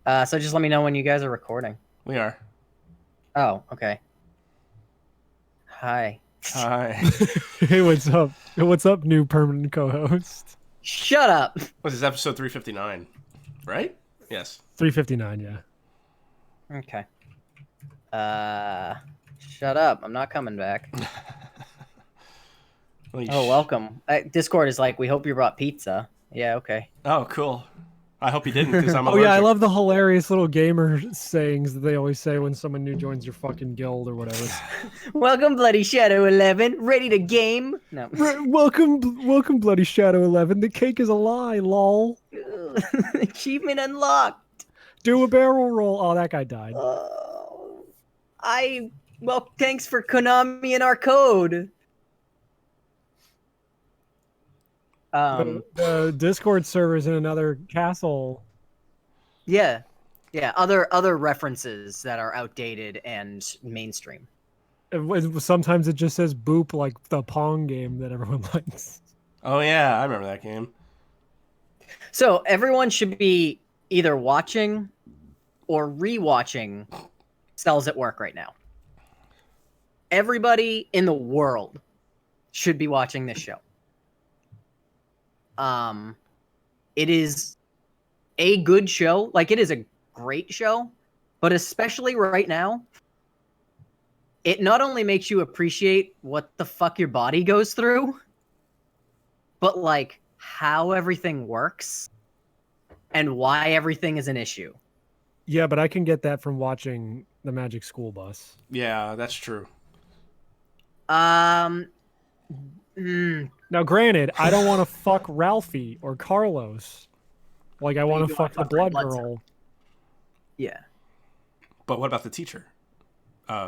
So just let me know when you guys are recording. We are. Oh, okay. Hi. Hi. Hey, what's up? What's up, new permanent co-host? Shut up. This is episode 359, right? Yes. 359, yeah. Okay. Shut up. I'm not coming back. Welcome. Discord is like, we hope you brought pizza. Yeah, okay. Oh, cool. I hope you didn't, because I'm Oh allergic. yeah, I love the hilarious little gamer sayings that they always say when someone new joins your fucking guild or whatever. Welcome, Bloody Shadow 11. Ready to game? No. Welcome, Bloody Shadow 11. The cake is a lie, lol. Achievement unlocked. Do a barrel roll. Oh, that guy died. Well, thanks for Konami and our code. The Discord server's in another castle. Yeah. Other references that are outdated and mainstream. Sometimes it just says boop, like the Pong game that everyone likes. Oh, yeah, I remember that game. So everyone should be either watching or rewatching Cells at Work right now. Everybody in the world should be watching this show. It is a good show. Like, it is a great show, but especially right now, it not only makes you appreciate what the fuck your body goes through, but like how everything works and why everything is an issue. Yeah, but I can get that from watching the Magic School Bus. Yeah, that's true. Now, granted, I don't want to fuck Ralphie or Carlos. Like, I want to fuck the Blood Girl. Yeah. But what about the teacher?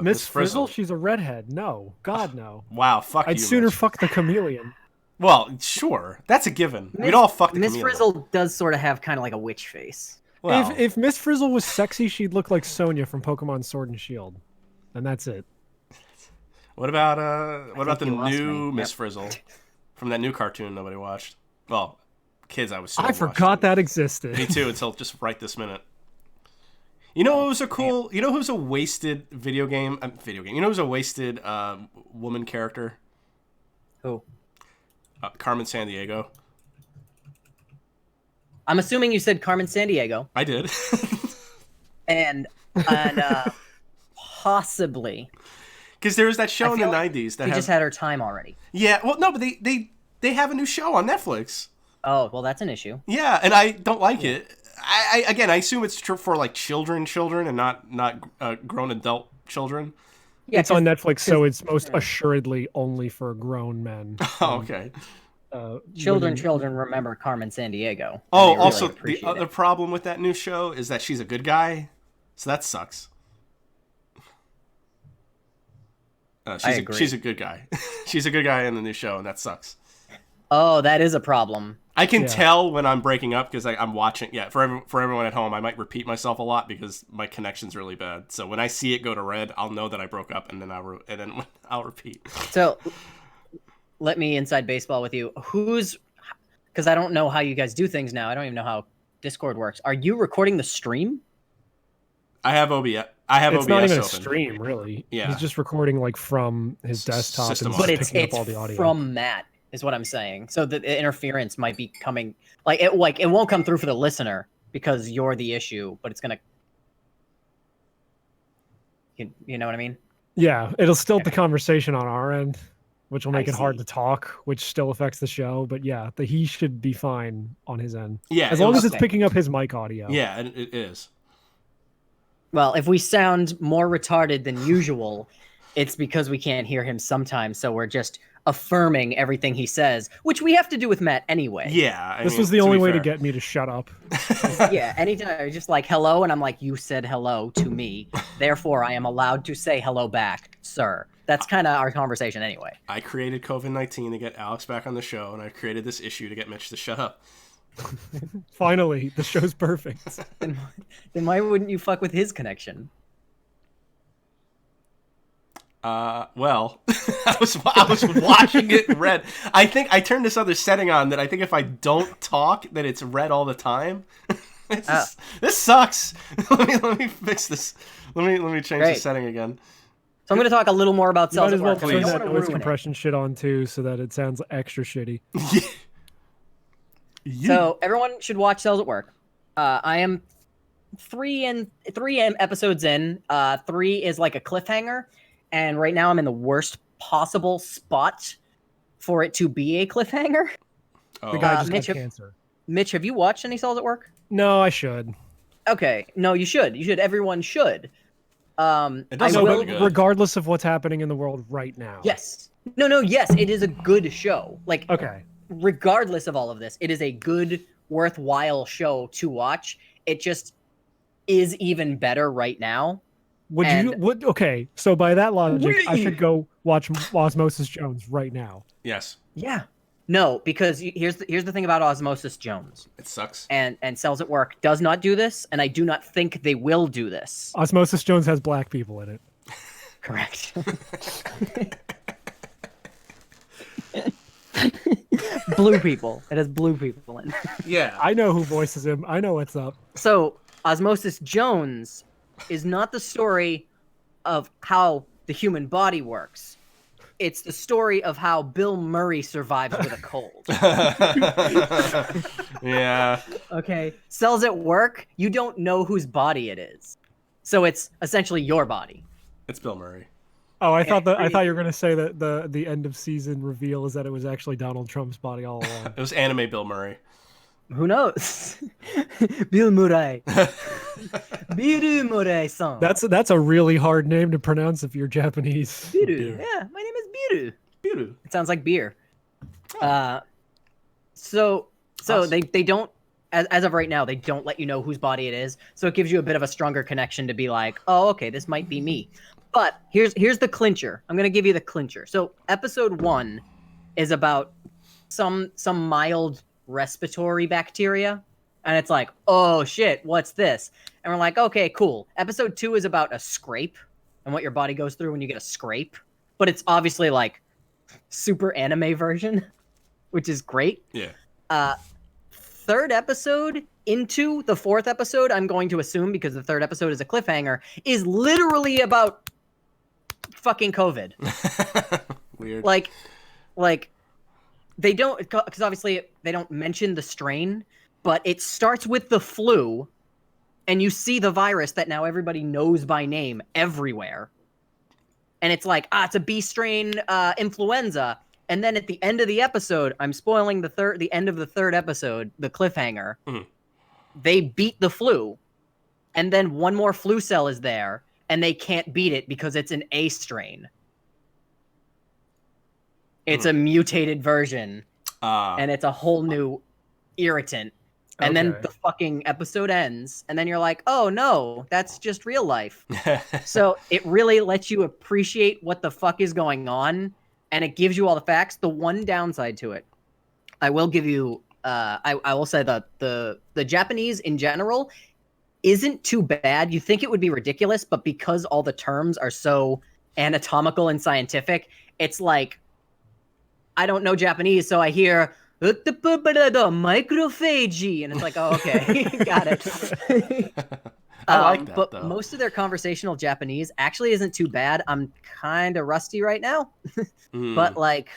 Miss Frizzle? She's a redhead. No. God, no. Wow, fuck you, I'd sooner Mitch. fuck the chameleon. Well, sure. That's a given. We'd all fuck the Miss chameleon. Frizzle does sort of have kind of like a witch face. Well, If Miss Frizzle was sexy, she'd look like Sonya from Pokemon Sword and Shield. And that's it. what about the you lost new me. Miss Yep. Frizzle from that new cartoon nobody watched? Well, kids, I was so I forgot that existed. Me too, until just right this minute. You know who's a cool? You know who's a wasted video game? You know who's a wasted woman character? Who? Carmen Sandiego. I'm assuming you said Carmen Sandiego. I did. and possibly Because there was that show in the like 90s that she just had her time already. Yeah, well, no, but they have a new show on Netflix. Oh, well, that's an issue. Yeah, and I don't like it. I assume it's true for like children, and not grown adult children. Yeah, It's on Netflix, so it's most assuredly only for grown men. Oh, okay. Children remember Carmen Sandiego. Oh, They really also, the appreciate other it. problem with that new show is that she's a good guy, so that sucks. I agree. She's a good guy. She's a good guy in the new show, and that sucks. Oh, that is a problem. I can tell when I'm breaking up because I'm watching. Yeah, for everyone at home, I might repeat myself a lot because my connection's really bad. So when I see it go to red, I'll know that I broke up, and then I'll repeat. So, let me inside baseball with you. Because I don't know how you guys do things now. I don't even know how Discord works. Are you recording the stream? I have OBS. I have It's OBS not even a open. stream, really. Yeah. He's just recording like from his desktop System and on. But just it's picking up all the audio. from Matt, is what I'm saying. So the interference might be coming. It won't come through for the listener because you're the issue, but it's gonna. You know what I mean? Yeah, it'll still the conversation on our end, which will make I it hard see. to talk, which still affects the show. But yeah, he should be fine on his end. Yeah, as long as it's Okay. picking up his mic audio. Yeah, it is. Well, if we sound more retarded than usual, it's because we can't hear him sometimes. So we're just affirming everything he says, which we have to do with Matt anyway. Yeah, This was the only way to get me to shut up. Yeah, anytime, just like hello, and I'm like, you said hello to me, therefore I am allowed to say hello back, sir. That's kind of our conversation anyway. I created COVID-19 to get Alex back on the show, and I created this issue to get Mitch to shut up. Finally, the show's perfect. Then why wouldn't you fuck with his connection? Well, I was watching it red. I think I turned this other setting on that I think if I don't talk, that it's red all the time. This sucks. let me fix this. Let me change the setting again. So I'm going to talk a little more about You might Cells as at well Work. turn I don't that want to noise ruin compression shit on too, so that it sounds extra shitty. So everyone should watch Cells at Work. I am three episodes in. 3 is like a cliffhanger, and right now I'm in the worst possible spot for it to be a cliffhanger. The guy just Mitch, got cancer. Mitch, have you watched any Cells at Work? No, I should. Okay, no, you should. You should. Everyone should. It doesn't No, look but good. regardless of what's happening in the world right now. Yes. No, yes, it is a good show. Like, Okay. regardless of all of this, it is a good, worthwhile show to watch. It just is even better right now. Okay, so by that logic, I should go watch Osmosis Jones right now. Yes. Yeah. No, because here's the thing about Osmosis Jones. It sucks. And Cells at Work does not do this, and I do not think they will do this. Osmosis Jones has black people in it. Correct. Blue people. It has blue people in it. Yeah. I know who voices him. I know what's up. So Osmosis Jones is not the story of how the human body works. It's the story of how Bill Murray survives with a cold. Yeah. Okay. Cells at Work, you don't know whose body it is. So it's essentially your body. It's Bill Murray. Oh, I thought you were gonna say that the end of season reveal is that it was actually Donald Trump's body all along. It was anime Bill Murray. Who knows? Bill Murray. Bill Murray-san. That's a really hard name to pronounce if you're Japanese. Biru. Yeah, my name is Biru. Biru. It sounds like beer. So Awesome. they don't, as of right now, they don't let you know whose body it is. So it gives you a bit of a stronger connection to be like, oh, okay, this might be me. But here's the clincher. I'm gonna give you the clincher. So episode 1 is about some mild respiratory bacteria, and it's like, oh shit, what's this? And we're like, okay, cool. Episode 2 is about a scrape and what your body goes through when you get a scrape, but it's obviously like super anime version, which is great. Yeah. Third episode into the 4th episode, I'm going to assume, because the 3rd episode is a cliffhanger, is literally about fucking COVID. Weird. Like they don't, because obviously they don't mention the strain, but it starts with the flu, and you see the virus that now everybody knows by name everywhere. And it's like, it's a B strain influenza. And then at the end of the episode, I'm spoiling the end of the 3rd episode, the cliffhanger. Mm-hmm. They beat the flu, and then one more flu cell is there, and they can't beat it because it's an A strain. It's a mutated version, and it's a whole new irritant. And then the fucking episode ends, and then you're like, oh no, that's just real life. So it really lets you appreciate what the fuck is going on, and it gives you all the facts. The one downside to it, I will give you, I will say that the Japanese in general isn't too bad. You think it would be ridiculous, but because all the terms are so anatomical and scientific, it's like, I don't know Japanese, so I hear microphagy, and it's like, oh, okay, got it. I like that, but though. most of their conversational Japanese actually isn't too bad. I'm kind of rusty right now, but like,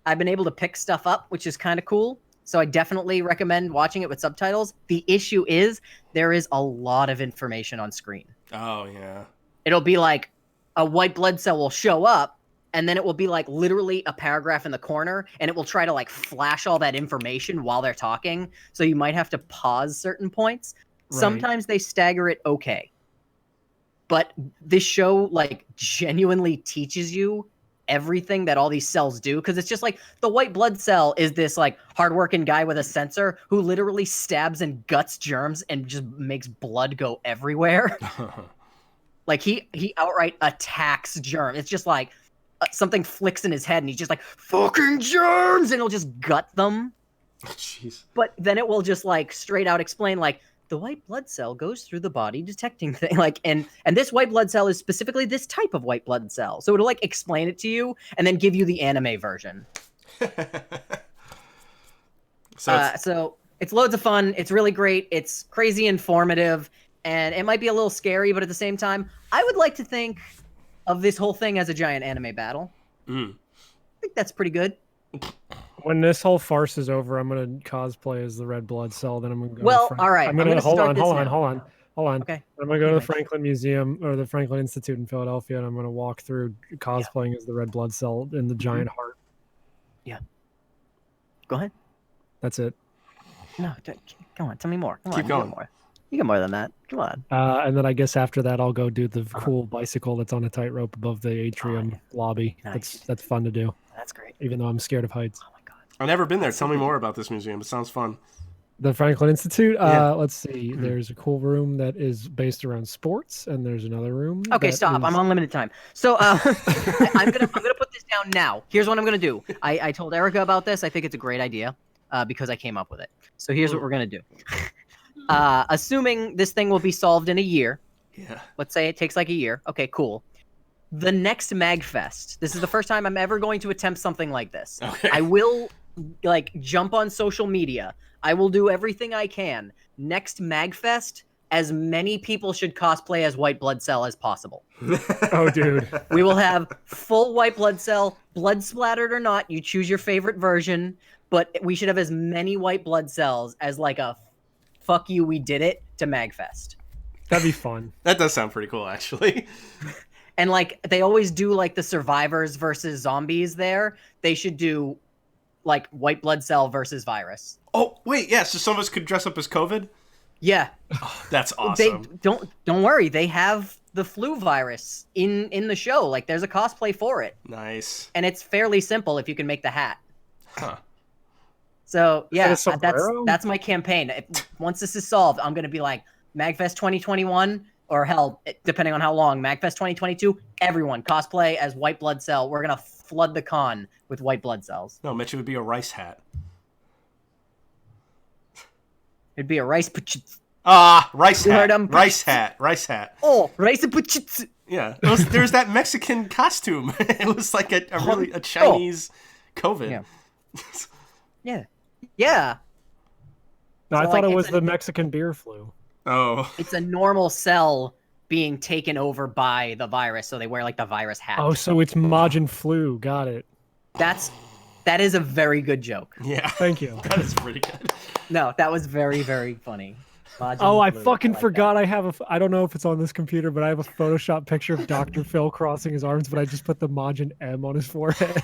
I've been able to pick stuff up, which is kind of cool. So I definitely recommend watching it with subtitles. The issue is there is a lot of information on screen. Oh, yeah. It'll be like a white blood cell will show up, and then it will be like literally a paragraph in the corner, and it will try to like flash all that information while they're talking. So you might have to pause certain points. Right. Sometimes they stagger it okay. But this show like genuinely teaches you everything that all these cells do, because it's just like the white blood cell is this like hardworking guy with a sensor who literally stabs and guts germs and just makes blood go everywhere. Like he outright attacks germs. It's just like something flicks in his head and he's just like, fucking germs, and he'll just gut them. Jeez. But then it will just like straight out explain like the white blood cell goes through the body detecting thing, like, and this white blood cell is specifically this type of white blood cell. So it'll like explain it to you and then give you the anime version. So It's loads of fun. It's really great. It's crazy informative, and it might be a little scary, but at the same time, I would like to think of this whole thing as a giant anime battle. Mm. I think that's pretty good. When this whole farce is over, I'm gonna cosplay as the Red Blood Cell. Then I'm gonna go. Well, to all right. I'm gonna hold start on, this hold on, now. hold on, hold on. Okay. I'm gonna go to the Anyways. Franklin Museum or the Franklin Institute in Philadelphia, and I'm gonna walk through cosplaying as the Red Blood Cell in the giant heart. Yeah. Go ahead. That's it. No, come on. Tell me more. Come Keep on, going. You get more. You get more than that. Come on. And then I guess after that, I'll go do the cool bicycle that's on a tightrope above the atrium lobby. Nice. That's fun to do, That's great. even though I'm scared of heights. Oh my god. I've never been there. Tell me more about this museum. It sounds fun. The Franklin Institute. Yeah. Let's see. There's a cool room that is based around sports, and there's another room. Okay, that stop. is- I'm on limited time. So I'm gonna put this down now. Here's what I'm gonna do. I told Erica about this. I think it's a great idea because I came up with it. So here's what we're gonna do. Assuming this thing will be solved in a year. Yeah. Let's say it takes like a year. Okay, cool. The next MagFest. This is the first time I'm ever going to attempt something like this. Okay. I will jump on social media. I will do everything I can. Next MagFest, as many people should cosplay as White Blood Cell as possible. Oh, dude. We will have full White Blood Cell, blood splattered or not. You choose your favorite version, but we should have as many White Blood Cells as like a fuck you, we did it to MagFest. That'd be fun. That does sound pretty cool, actually. And like they always do like the survivors versus zombies there. They should do like White Blood Cell versus virus. Oh, wait, yeah, so some of us could dress up as COVID? Yeah. That's They awesome. don't worry. They have the flu virus in the show. Like there's a cosplay for it. Nice. And it's fairly simple if you can make the hat. Huh. So yeah, a sombrero? that's my campaign. Once this is solved, I'm gonna be like MagFest 2021, or hell, depending on how long, MagFest 2022. Everyone cosplay as White Blood Cell. We're gonna flood the con with White Blood Cells. No, Mitch, it would be a rice hat. It'd be a rice. Rice You heard hat. him? Rice hat. Rice hat. Oh, rice. Yeah. There was that Mexican costume. It was like a Chinese COVID. Yeah. Yeah. Yeah. No, I So, thought like, it was it's the Mexican beer flu. Oh. It's a normal cell being taken over by the virus, so they wear like the virus hat. Oh, so it's Majin flu. Got it. That is a very good joke. Yeah. Thank you. That is pretty good. No, that was very, very funny. Majin Oh, I flu. fucking like forgot. I don't know if it's on this computer, but I have a Photoshop picture of Dr. Phil crossing his arms, but I just put the Majin M on his forehead.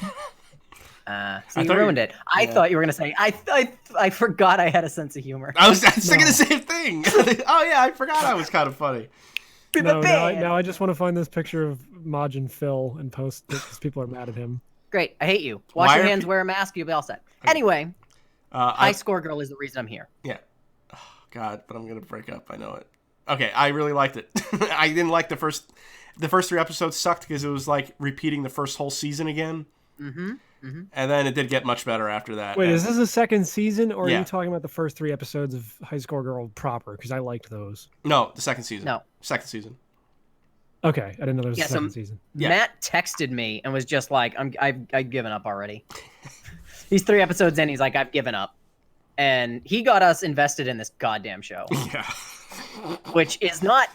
So you thought ruined it. I thought you were gonna say I forgot I had a sense of humor. I was thinking the same thing. Oh, yeah, I forgot I was kind of funny. No, now I just want to find this picture of Majin Phil and post it because people are mad at him. Great. I hate you. Wash Why your are hands, wear a mask, you'll be all set. Anyway, High Score Girl is the reason I'm here. Yeah. Oh, God, but I'm going to break up. I know it. Okay, I really liked it. I didn't like the first 3 episodes sucked because it was like repeating the first whole season again. And then it did get much better after that. Wait, is this a second season, or Yeah. are you talking about the first 3 episodes of High Score Girl proper? Because I liked those. No, the second season. No. Second season. Okay, I didn't know there was Yeah, a so- second season. Yeah. Matt texted me and was just like, I've given up already. He's 3 episodes in, he's like, I've given up. And he got us invested in this goddamn show, Yeah. which is not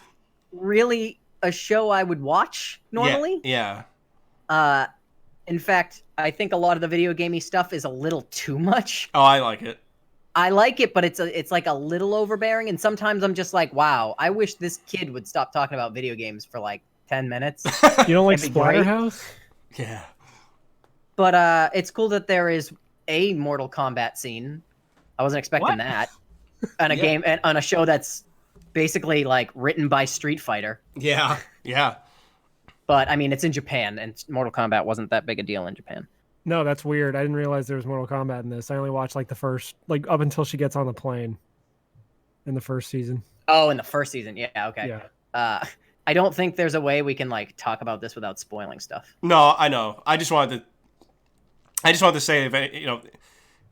really a show I would watch normally. Yeah. In fact, I think a lot of the video gamey stuff is a little too much. Oh, I like it. I like it, but it's like a little overbearing, and sometimes I'm just like, wow, I wish this kid would stop talking about video games for like 10 minutes. You don't like That'd be great. Splatterhouse? Yeah. But it's cool that there is a Mortal Kombat scene. I wasn't expecting What? that. On a Yeah. game and on a show that's basically like written by Street Fighter. Yeah. Yeah. But I mean, it's in Japan, and Mortal Kombat wasn't that big a deal in Japan. No, that's weird. I didn't realize there was Mortal Kombat in this. I only watched like the first, like up until she gets on the plane in the first season. Oh, in the first season, yeah, okay. Yeah. I don't think there's a way we can like talk about this without spoiling stuff. No, I know. I just wanted to say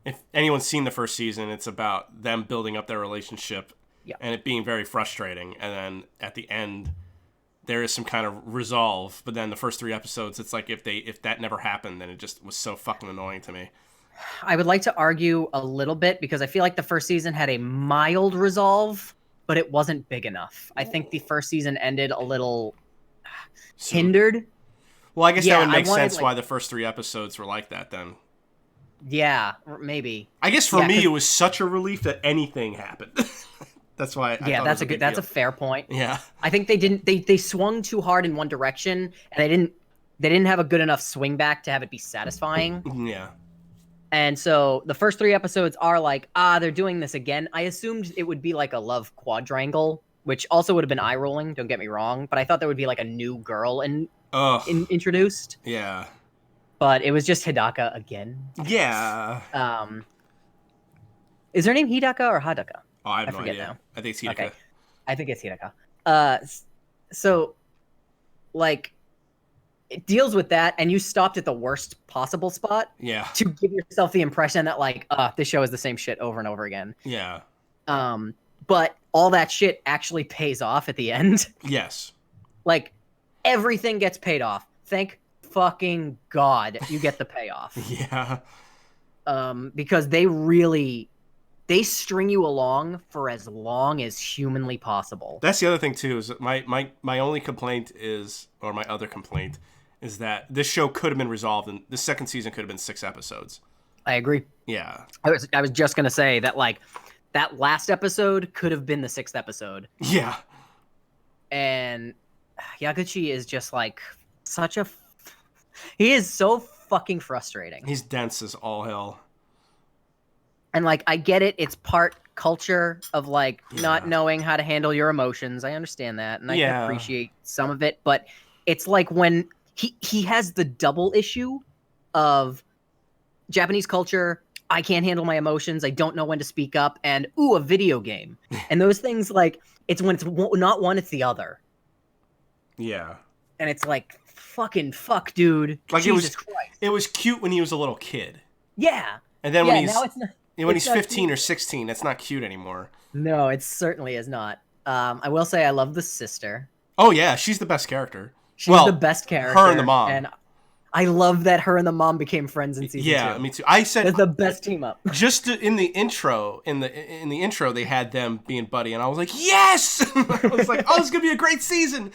if anyone's seen the first season, it's about them building up their relationship and it being very frustrating. And then at the end, there is some kind of resolve. But then the first 3 episodes, it's like if that never happened, then it just was so fucking annoying to me. I would like to argue a little bit because I feel like the first season had a mild resolve, but it wasn't big enough. I think the first season ended a little hindered. Well, I guess that would make sense why the first 3 episodes were like that then. Yeah, maybe. I guess for me, it was such a relief that anything happened. That's why. That's a fair point. Yeah, I think they swung too hard in one direction, and they didn't have a good enough swing back to have it be satisfying. Yeah. And so the first 3 episodes are like, they're doing this again. I assumed it would be like a love quadrangle, which also would have been eye rolling. Don't get me wrong, but I thought there would be like a new girl introduced. Yeah. But it was just Hidaka again. Yeah. Is her name Hidaka or Hadaka? Oh, I have no idea. Now. I think it's Hidaka. Okay. I think it's Hidaka. So, like, it deals with that, and you stopped at the worst possible spot. Yeah. To give yourself the impression that, like, this show is the same shit over and over again. Yeah. But all that shit actually pays off at the end. Yes. Like, everything gets paid off. Thank fucking God you get the payoff. Yeah. Because they string you along for as long as humanly possible. That's the other thing too. Is that my only complaint is, or my other complaint is that this show could have been resolved, and the second season could have been 6 episodes. I agree. Yeah. I was just gonna say that, like, that last episode could have been the 6th episode. Yeah. And Yaguchi is just like he is so fucking frustrating. He's dense as all hell. And, like, I get it. It's part culture of, like, not knowing how to handle your emotions. I understand that, and I can appreciate some of it. But it's like when he has the double issue of Japanese culture, I can't handle my emotions, I don't know when to speak up, and, a video game. And those things, like, it's when it's not one, it's the other. Yeah. And it's like, fuck, dude. Like, Jesus Christ. It was cute when he was a little kid. Yeah. And then when now it's not... When he's 15 or 16, that's not cute anymore. No, it certainly is not. I will say I love the sister. Oh, yeah. She's the best character. She's the best character. Her and the mom. And I love that her and the mom became friends in season 2. Yeah, me too. I said... That's the best team up. Just in the intro, they had them being buddy, and I was like, yes! I was like, this is going to be a great season!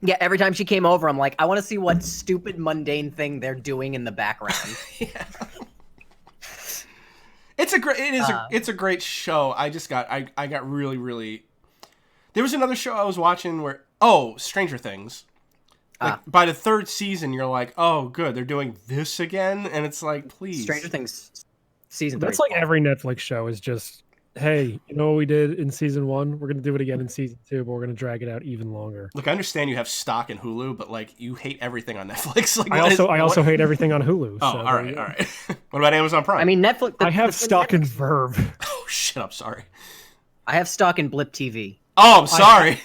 Yeah, every time she came over, I'm like, I want to see what stupid, mundane thing they're doing in the background. Yeah. It's a great show. I got really. There was another show I was watching where Stranger Things. Like by the 3rd season, you're like, oh, good, they're doing this again, and it's like, please. Stranger Things season 3. That's like every Netflix show is just, hey, you know what we did in season 1? We're gonna do it again in season 2, but we're gonna drag it out even longer. Look, I understand you have stock in Hulu, but, like, you hate everything on Netflix. Like, I also hate everything on Hulu. Oh, so all right. What about Amazon Prime? I mean, Netflix. I have stock in Verve. Oh shit! I'm sorry. I have stock in Blip TV. Oh, I'm sorry.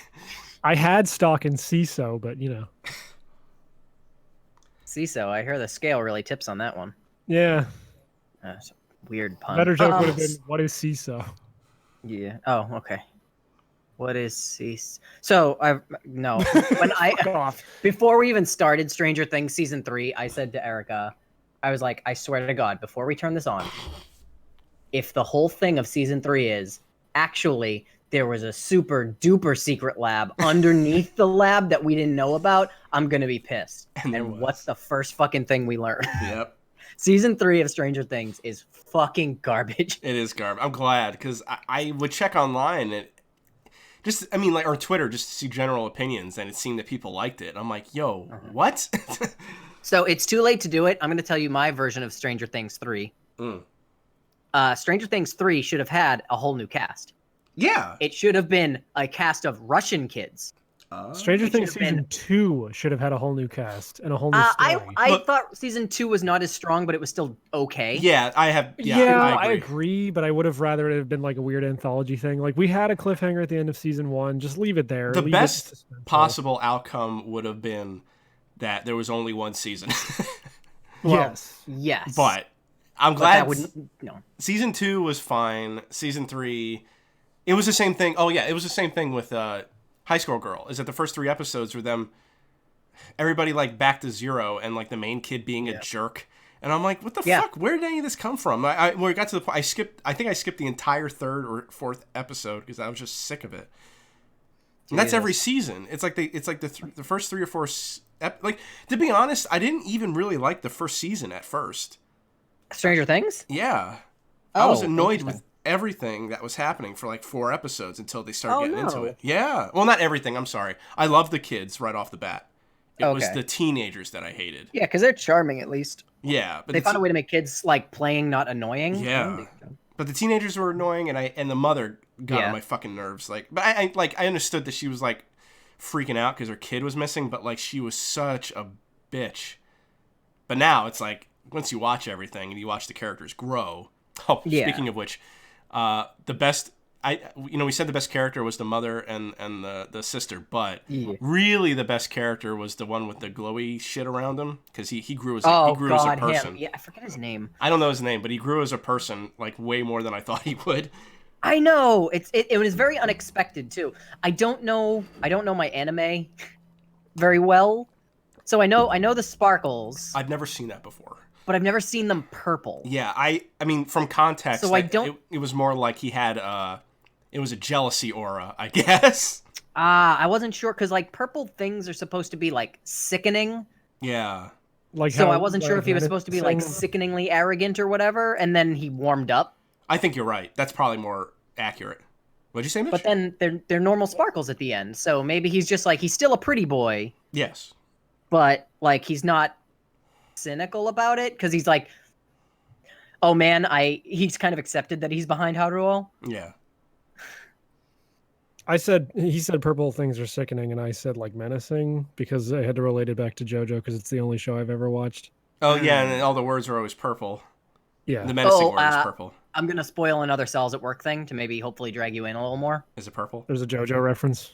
I had stock in CISO, but CISO. I hear the scale really tips on that one. Yeah. That's a weird pun. Better joke would have been, what is CISO? Yeah. Oh, okay. What is CISO? So, before we even started Stranger Things season 3, I said to Erica, I was like, I swear to God, before we turn this on, if the whole thing of season 3 is actually there was a super duper secret lab underneath the lab that we didn't know about, I'm going to be pissed. And what's the first fucking thing we learn? Yep. Season 3 of Stranger Things is fucking garbage. It is garbage. I'm glad, because I would check online and or Twitter, just to see general opinions, and it seemed that people liked it. I'm like, yo, what? So it's too late to do it. I'm going to tell you my version of Stranger Things 3. Stranger Things 3 should have had a whole new cast. Yeah. It should have been a cast of Russian kids. Stranger Things season 2 should have had a whole new cast and a whole new story. I thought season 2 was not as strong, but it was still okay. Yeah, I agree, but I would have rather it have been like a weird anthology thing. Like, we had a cliffhanger at the end of season 1. Just leave it there. The best possible outcome would have been that there was only one season. Yes. But I'm glad season 2 was fine. Season 3, it was the same thing. Oh yeah, it was the same thing with High School Girl. Is that the first 3 episodes were them, everybody like back to zero, and like the main kid being a jerk, And I'm like, what the fuck? Where did any of this come from? When it got to the point, I think I skipped the entire 3rd or 4th episode because I was just sick of it. And that's every season. It's like the first 3 or 4. Like, to be honest, I didn't even really like the first season at first. Stranger Things? Yeah. I was annoyed with everything that was happening for like 4 episodes until they started getting into it. Yeah. Well, not everything. I'm sorry. I love the kids right off the bat. It was the teenagers that I hated. Yeah, because they're charming at least. Yeah, but they found a way to make kids like playing not annoying. Yeah, but the teenagers were annoying, and the mother got on my fucking nerves. Like, but I understood that she was like freaking out because her kid was missing, but like she was such a bitch. But now it's like once you watch everything and you watch the characters grow. Oh, speaking of which, the best. We said the best character was the mother and the sister, but really the best character was the one with the glowy shit around him because he grew as a person. Him. Yeah, I forget his name. I don't know his name, but he grew as a person like way more than I thought he would. I know it was very unexpected too. I don't know my anime very well, so I know the sparkles. I've never seen that before. But I've never seen them purple. Yeah, I mean from context, so it was more like he had it was a jealousy aura, I guess. I wasn't sure because like purple things are supposed to be like sickening. Yeah. Like so I wasn't sure if he was supposed to be like sickeningly arrogant or whatever, and then he warmed up. I think you're right. That's probably more accurate. What'd you say, Mitch? But then they're normal sparkles at the end, so maybe he's just like he's still a pretty boy. Yes. But like he's not cynical about it because he's like, oh man, he's kind of accepted that he's behind Haruo. Yeah. He said purple things are sickening, and I said like menacing because I had to relate it back to JoJo because it's the only show I've ever watched. Oh yeah, and all the words are always purple. Yeah, the menacing word is purple. I'm gonna spoil another Cells at Work thing to maybe hopefully drag you in a little more. Is it purple? There's a JoJo reference.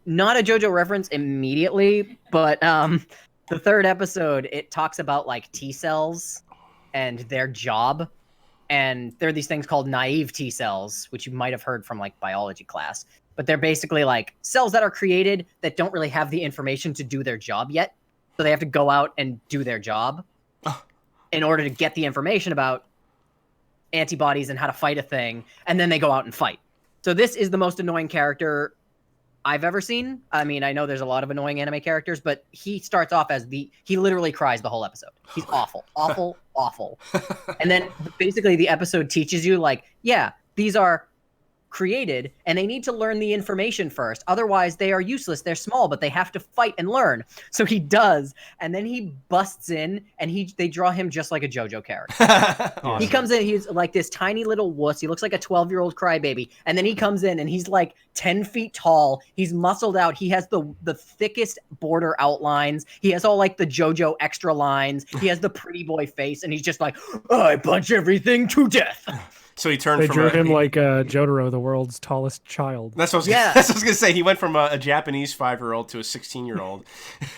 Not a JoJo reference immediately, but the 3rd episode it talks about like T cells and their job. And there are these things called naive T cells, which you might have heard from like biology class. But they're basically like cells that are created that don't really have the information to do their job yet. So they have to go out and do their job in order to get the information about antibodies and how to fight a thing. And then they go out and fight. So this is the most annoying character I've ever seen. I mean, I know there's a lot of annoying anime characters, but he starts off as he literally cries the whole episode. He's awful, awful, awful. And then basically the episode teaches you like, yeah, these are created and they need to learn the information first. Otherwise they are useless. They're small, but they have to fight and learn. So he does. And then he busts in and they draw him just like a JoJo character. Awesome. He comes in, he's like this tiny little wuss. He looks like a 12-year-old crybaby. And then he comes in and he's like 10 feet tall. He's muscled out. He has the thickest border outlines. He has all like the JoJo extra lines. He has the pretty boy face. And he's just like, I punch everything to death. So he turned. They drew him like Jotaro, the world's tallest child. That's what I was gonna say. He went from a Japanese 5-year-old to a 16-year-old.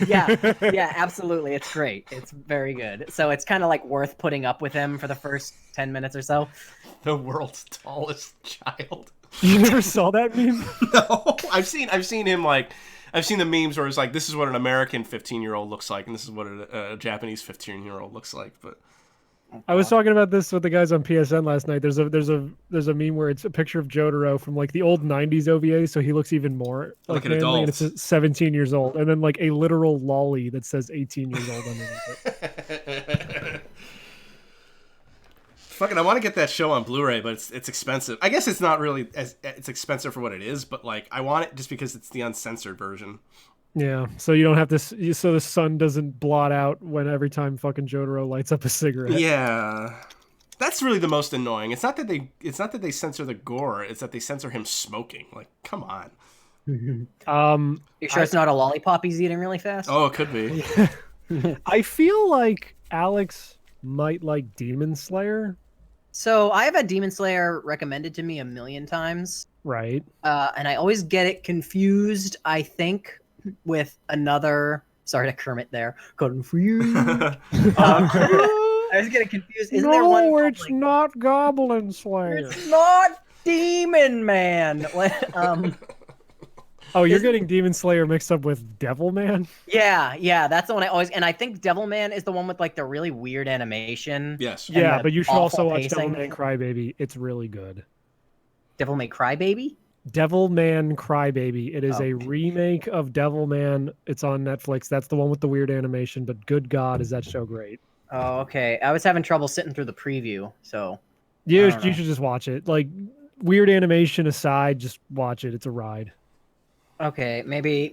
yeah, absolutely. It's great. It's very good. So it's kind of like worth putting up with him for the first 10 minutes or so. The world's tallest child. You never saw that meme? No, I've seen him like. I've seen the memes where it's like, this is what an American 15-year-old looks like, and this is what a Japanese 15-year-old looks like, but. I was talking about this with the guys on PSN last night. There's a meme where it's a picture of Jotaro from like the old '90s OVA, so he looks even more like manly, and it's 17 years old, and then like a literal lolly that says 18 years old underneath it. Fucking, I want to get that show on Blu-ray, but it's expensive. I guess it's not really it's expensive for what it is, but like I want it just because it's the uncensored version. Yeah, so you don't have to. So the sun doesn't blot out when every time fucking Jotaro lights up a cigarette. Yeah, that's really the most annoying. It's not that they censor the gore. It's that they censor him smoking. Like, come on. You sure it's not a lollipop he's eating really fast? Oh, it could be. I feel like Alex might like Demon Slayer. So I've had Demon Slayer recommended to me a million times. Right. And I always get it confused, I think, with another. Sorry to Kermit there. Confused. I always get it confused. Isn't there one? No, it's not Goblin Slayer. It's not Demon Man. Oh, you're getting Demon Slayer mixed up with Devilman? Yeah, that's the one I always. And I think Devilman is the one with like the really weird animation. Yes. Yeah, but you should also watch pacing. Devilman Crybaby. It's really good. Devil May Cry Baby? Devilman Crybaby. It is a remake of Devilman. It's on Netflix. That's the one with the weird animation, but good God, is that show great. Oh, okay. I was having trouble sitting through the preview, so you should just watch it. Like, weird animation aside, just watch it. It's a ride. Okay, maybe.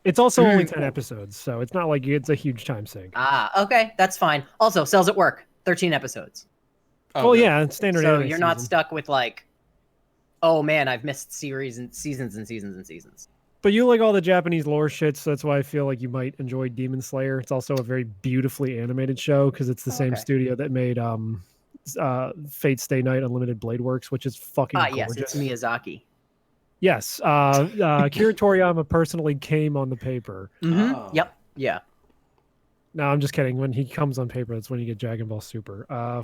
It's also only 10 episodes, so it's not like it's a huge time sink. Okay, that's fine. Also, Cells at Work, 13 episodes. Oh, yeah, standard so anime you're not stuck with like, oh man, I've missed series and seasons and seasons and seasons. But you like all the Japanese lore shit, so that's why I feel like you might enjoy Demon Slayer. It's also a very beautifully animated show because it's the same studio that made Fate Stay Night Unlimited Blade Works, which is fucking gorgeous. Yes, it's Miyazaki. Yes, Akira Toriyama personally came on the paper. Mm-hmm. Oh. Yep. Yeah. No, I'm just kidding. When he comes on paper, that's when you get Dragon Ball Super. Oh,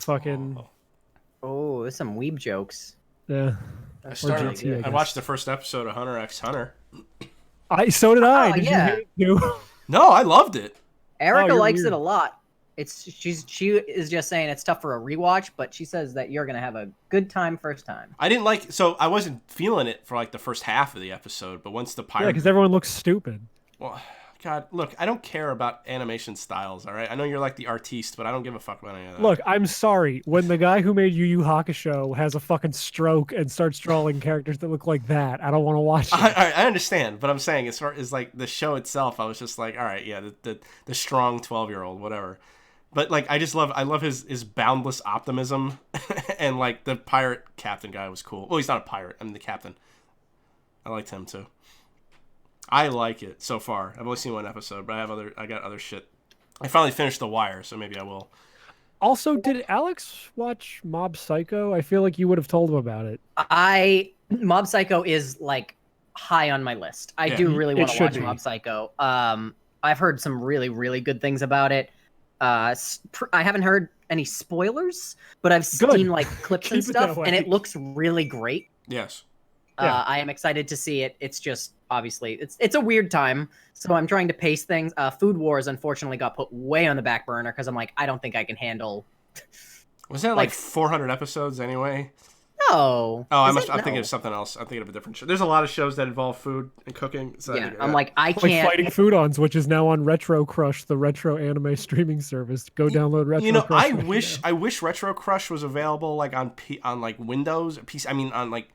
there's some weeb jokes. Yeah. I watched the first episode of Hunter x Hunter. So did I. Did you hate it? No, I loved it. Erica likes it a lot. She is just saying it's tough for a rewatch, but she says that you're gonna have a good time first time. I wasn't feeling it for like the first half of the episode, but once the pirate, because everyone looks stupid. Well, God, look, I don't care about animation styles. All right, I know you're like the artiste, but I don't give a fuck about any of that. Look, I'm sorry. When the guy who made Yu Yu Hakusho has a fucking stroke and starts drawing characters that look like that, I don't want to watch it. I understand, but I'm saying as far as like the show itself, I was just like, all right, yeah, the strong 12-year-old, whatever. But like, I love his boundless optimism, and like the pirate captain guy was cool. Well, he's not a pirate. I'm the captain. I liked him too. I like it so far. I've only seen one episode, but I got other shit. I finally finished The Wire, so maybe I will. Also, did Alex watch Mob Psycho? I feel like you would have told him about it. Mob Psycho is like high on my list. I do really want to watch Mob Psycho. I've heard some really, really good things about it. I haven't heard any spoilers, but I've seen like clips and stuff, and it looks really great. Yes. I am excited to see it. It's just obviously it's a weird time, so I'm trying to pace things. Food Wars unfortunately got put way on the back burner because I'm like, I don't think I can handle. Was that like 400 episodes anyway? No. Oh, I'm thinking of something else. I'm thinking of a different show. There's a lot of shows that involve food and cooking. So I'm like, I can't. Like Fighting Foodons, which is now on Retro Crush, the retro anime streaming service. Go download Retro Crush. I wish Retro Crush was available like on like Windows, PC. I mean on like,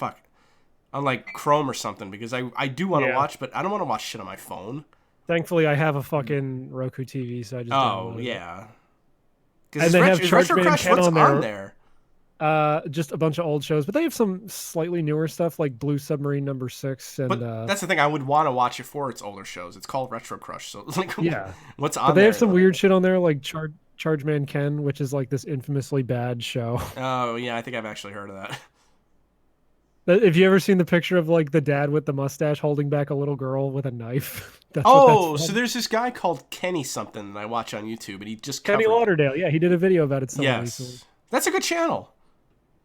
on like Chrome or something, because I do want to watch, but I don't want to watch shit on my phone. Thankfully, I have a fucking Roku TV, so I just download it. And they have Retro Crush. What's on there? Just a bunch of old shows, but they have some slightly newer stuff like Blue Submarine No. 6. And but that's the thing, I would want to watch it for its older shows. It's called Retro Crush, so like, what's on there? But they have some weird shit on there, like Charge Man Ken, which is like this infamously bad show. Oh yeah, I think I've actually heard of that. Have you ever seen the picture of like the dad with the mustache holding back a little girl with a knife? So there's this guy called Kenny something that I watch on YouTube, and he just Kenny Lauderdale. Yeah, he did a video about it. Yes, that's a good channel.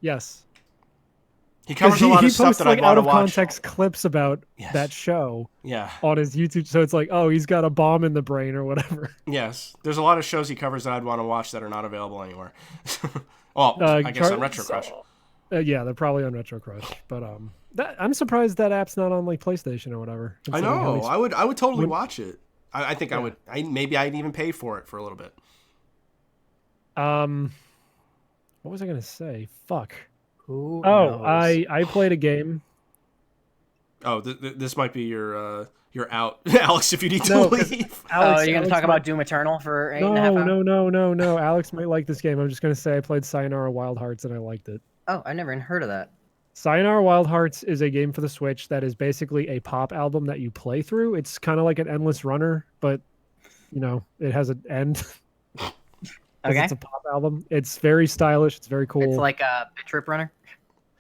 Yes, he covers a lot of stuff that I want to watch. Out of context clips about that show. Yeah, on his YouTube, so it's like, oh, he's got a bomb in the brain or whatever. Yes, there's a lot of shows he covers that I'd want to watch that are not available anywhere. Well, I guess on Retro Crush. Yeah, they're probably on Retro Crush, but I'm surprised that app's not on like PlayStation or whatever. I know. I would totally watch it. I think I would. Maybe I'd even pay for it for a little bit. What was I gonna say? Fuck. Who knows? I played a game. Oh, this might be your out, Alex. If you need to leave. Alex, you're gonna talk about Doom Eternal for 8.5 hours? No. Alex might like this game. I'm just gonna say I played Sayonara Wild Hearts and I liked it. Oh, I never even heard of that. Sayonara Wild Hearts is a game for the Switch that is basically a pop album that you play through. It's kind of like an endless runner, but it has an end. Okay. It's a pop album. It's very stylish. It's very cool. It's like a Trip Runner?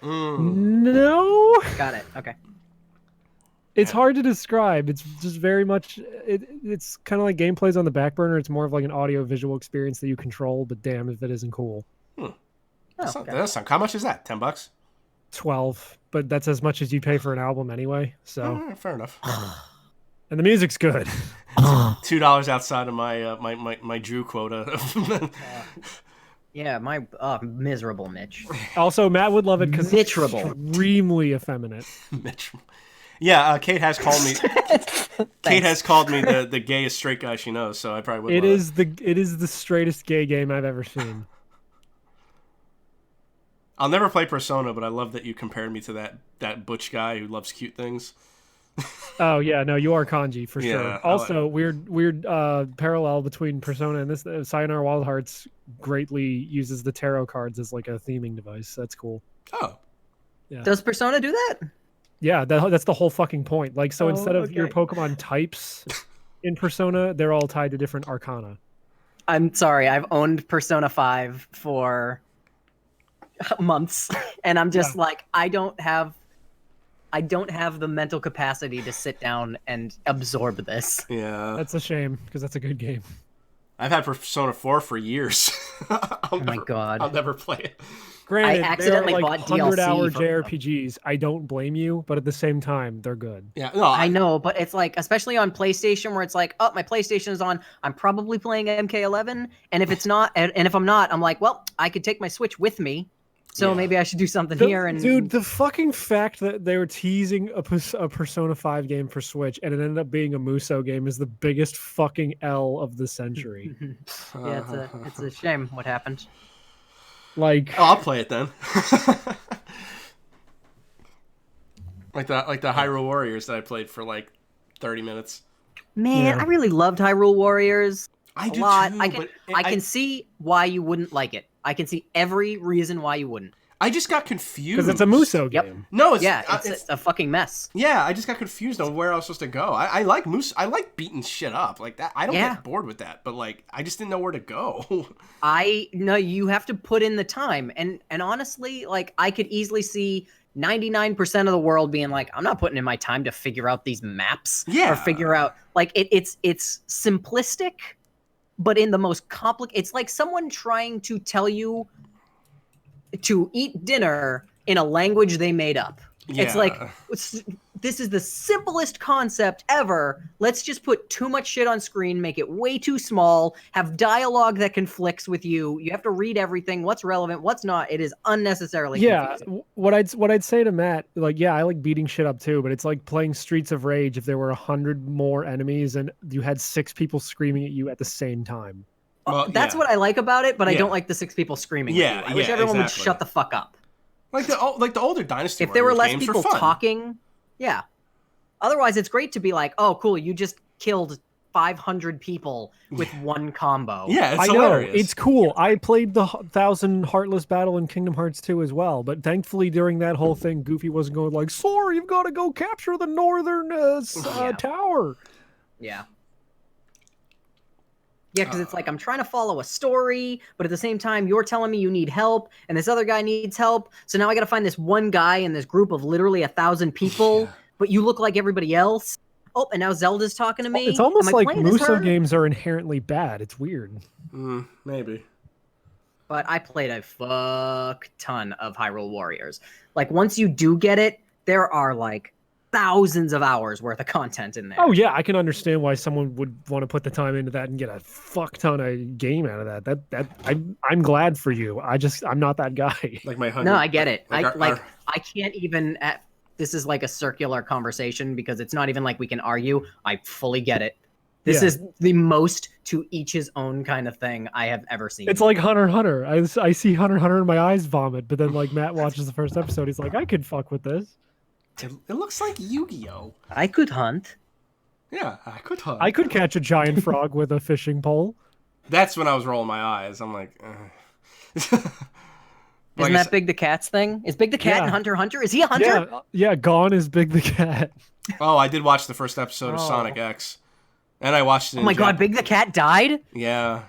No. Got it. Okay. It's hard to describe. It's just very much. It's kind of like gameplay's on the back burner. It's more of like an audio visual experience that you control. But damn if it isn't cool. That's not, how much is that? $10? 12. but that's as much as you pay for an album anyway. So fair enough. And the music's good. $2 outside of my Drew quota. Yeah, my miserable Mitch. Also, Matt would love it because it's Miserable. extremely effeminate. Yeah, Kate has called me. Kate has called me the gayest straight guy she knows, so I probably would. It is the straightest gay game I've ever seen. I'll never play Persona, but I love that you compared me to that butch guy who loves cute things. Oh yeah, no, you are kanji for Yeah, sure. Also, weird parallel between Persona and this. Sayonara Wild Hearts greatly uses the tarot cards as like a theming device. That's cool. Oh, yeah. Does Persona do that? Yeah, that's the whole fucking point. Like, so instead of your Pokemon types in Persona, they're all tied to different arcana. I'm sorry, I've owned Persona 5 for months, and I'm just like, I don't have the mental capacity to sit down and absorb this. Yeah. That's a shame, because that's a good game. I've had Persona 4 for years. My God. I'll never play it. Granted, I accidentally they're like bought DLC 100-hour for JRPGs. I don't blame you, but at the same time, they're good. Yeah, no, I know, but it's like, especially on PlayStation, where it's like, oh, my PlayStation is on. I'm probably playing MK11, and if it's not, and if I'm not, I'm like, well, I could take my Switch with me. So maybe I should do something here. And dude, the fucking fact that they were teasing a Persona 5 game for Switch and it ended up being a Musou game is the biggest fucking L of the century. Yeah, it's a shame what happened. Like, I'll play it then. like the Hyrule Warriors that I played for like 30 minutes. Man, I really loved Hyrule Warriors. I do lot. too, I can see why you wouldn't like it. I can see every reason why you wouldn't. I just got confused. Because it's a Musou game. Yep. No, it's a fucking mess. Yeah, I just got confused on where I was supposed to go. I like I like beating shit up like that. I don't get bored with that, but like I just didn't know where to go. No, you have to put in the time, and honestly, like I could easily see 99% of the world being like, I'm not putting in my time to figure out these maps. Yeah. Or figure out like it's simplistic, but in the most complicated. It's like someone trying to tell you to eat dinner in a language they made up. Yeah. It's like, this is the simplest concept ever. Let's just put too much shit on screen, make it way too small, have dialogue that conflicts with you. You have to read everything, what's relevant, what's not. It is unnecessarily confusing. What I'd say to Matt, like, yeah, I like beating shit up too, but it's like playing Streets of Rage if there were 100 more enemies and you had 6 people screaming at you at the same time. Well, that's what I like about it, but I don't like the 6 people screaming at you. I wish everyone would shut the fuck up. Like the older Dynasty if there were less games people talking, yeah. Otherwise, it's great to be like, oh, cool, you just killed 500 people with one combo. Yeah, it's hilarious. It's cool. I played the 1,000 Heartless battle in Kingdom Hearts 2 as well, but thankfully during that whole thing, Goofy wasn't going like, Sora, you've got to go capture the northern tower. Yeah. Yeah, because it's like, I'm trying to follow a story, but at the same time, you're telling me you need help, and this other guy needs help, so now I gotta find this one guy in this group of literally 1,000 people, but you look like everybody else. Oh, and now Zelda's talking to me. It's almost like Musou games are inherently bad. It's weird. Maybe. But I played a fuck ton of Hyrule Warriors. Like, once you do get it, there are, like, thousands of hours worth of content in there. Oh yeah, I can understand why someone would want to put the time into that and get a fuck ton of game out of that. I'm glad for you. I'm not that guy. Like my No, I get it. I can't even. This is like a circular conversation because it's not even like we can argue. I fully get it. This is the most to each his own kind of thing I have ever seen. It's like Hunter x Hunter. I see Hunter x Hunter and my eyes vomit, but then like Matt watches the first episode, he's like, I could fuck with this. It looks like Yu-Gi-Oh! I could hunt. Yeah, I could hunt. I could catch a giant frog with a fishing pole. That's when I was rolling my eyes. I'm like, Isn't that Big the Cat's thing? Is Big the Cat in Hunter x Hunter? Is he a hunter? Yeah, Gone is Big the Cat. Oh, I did watch the first episode of Sonic X. And I watched it. Oh my god, Big the Cat died? Yeah.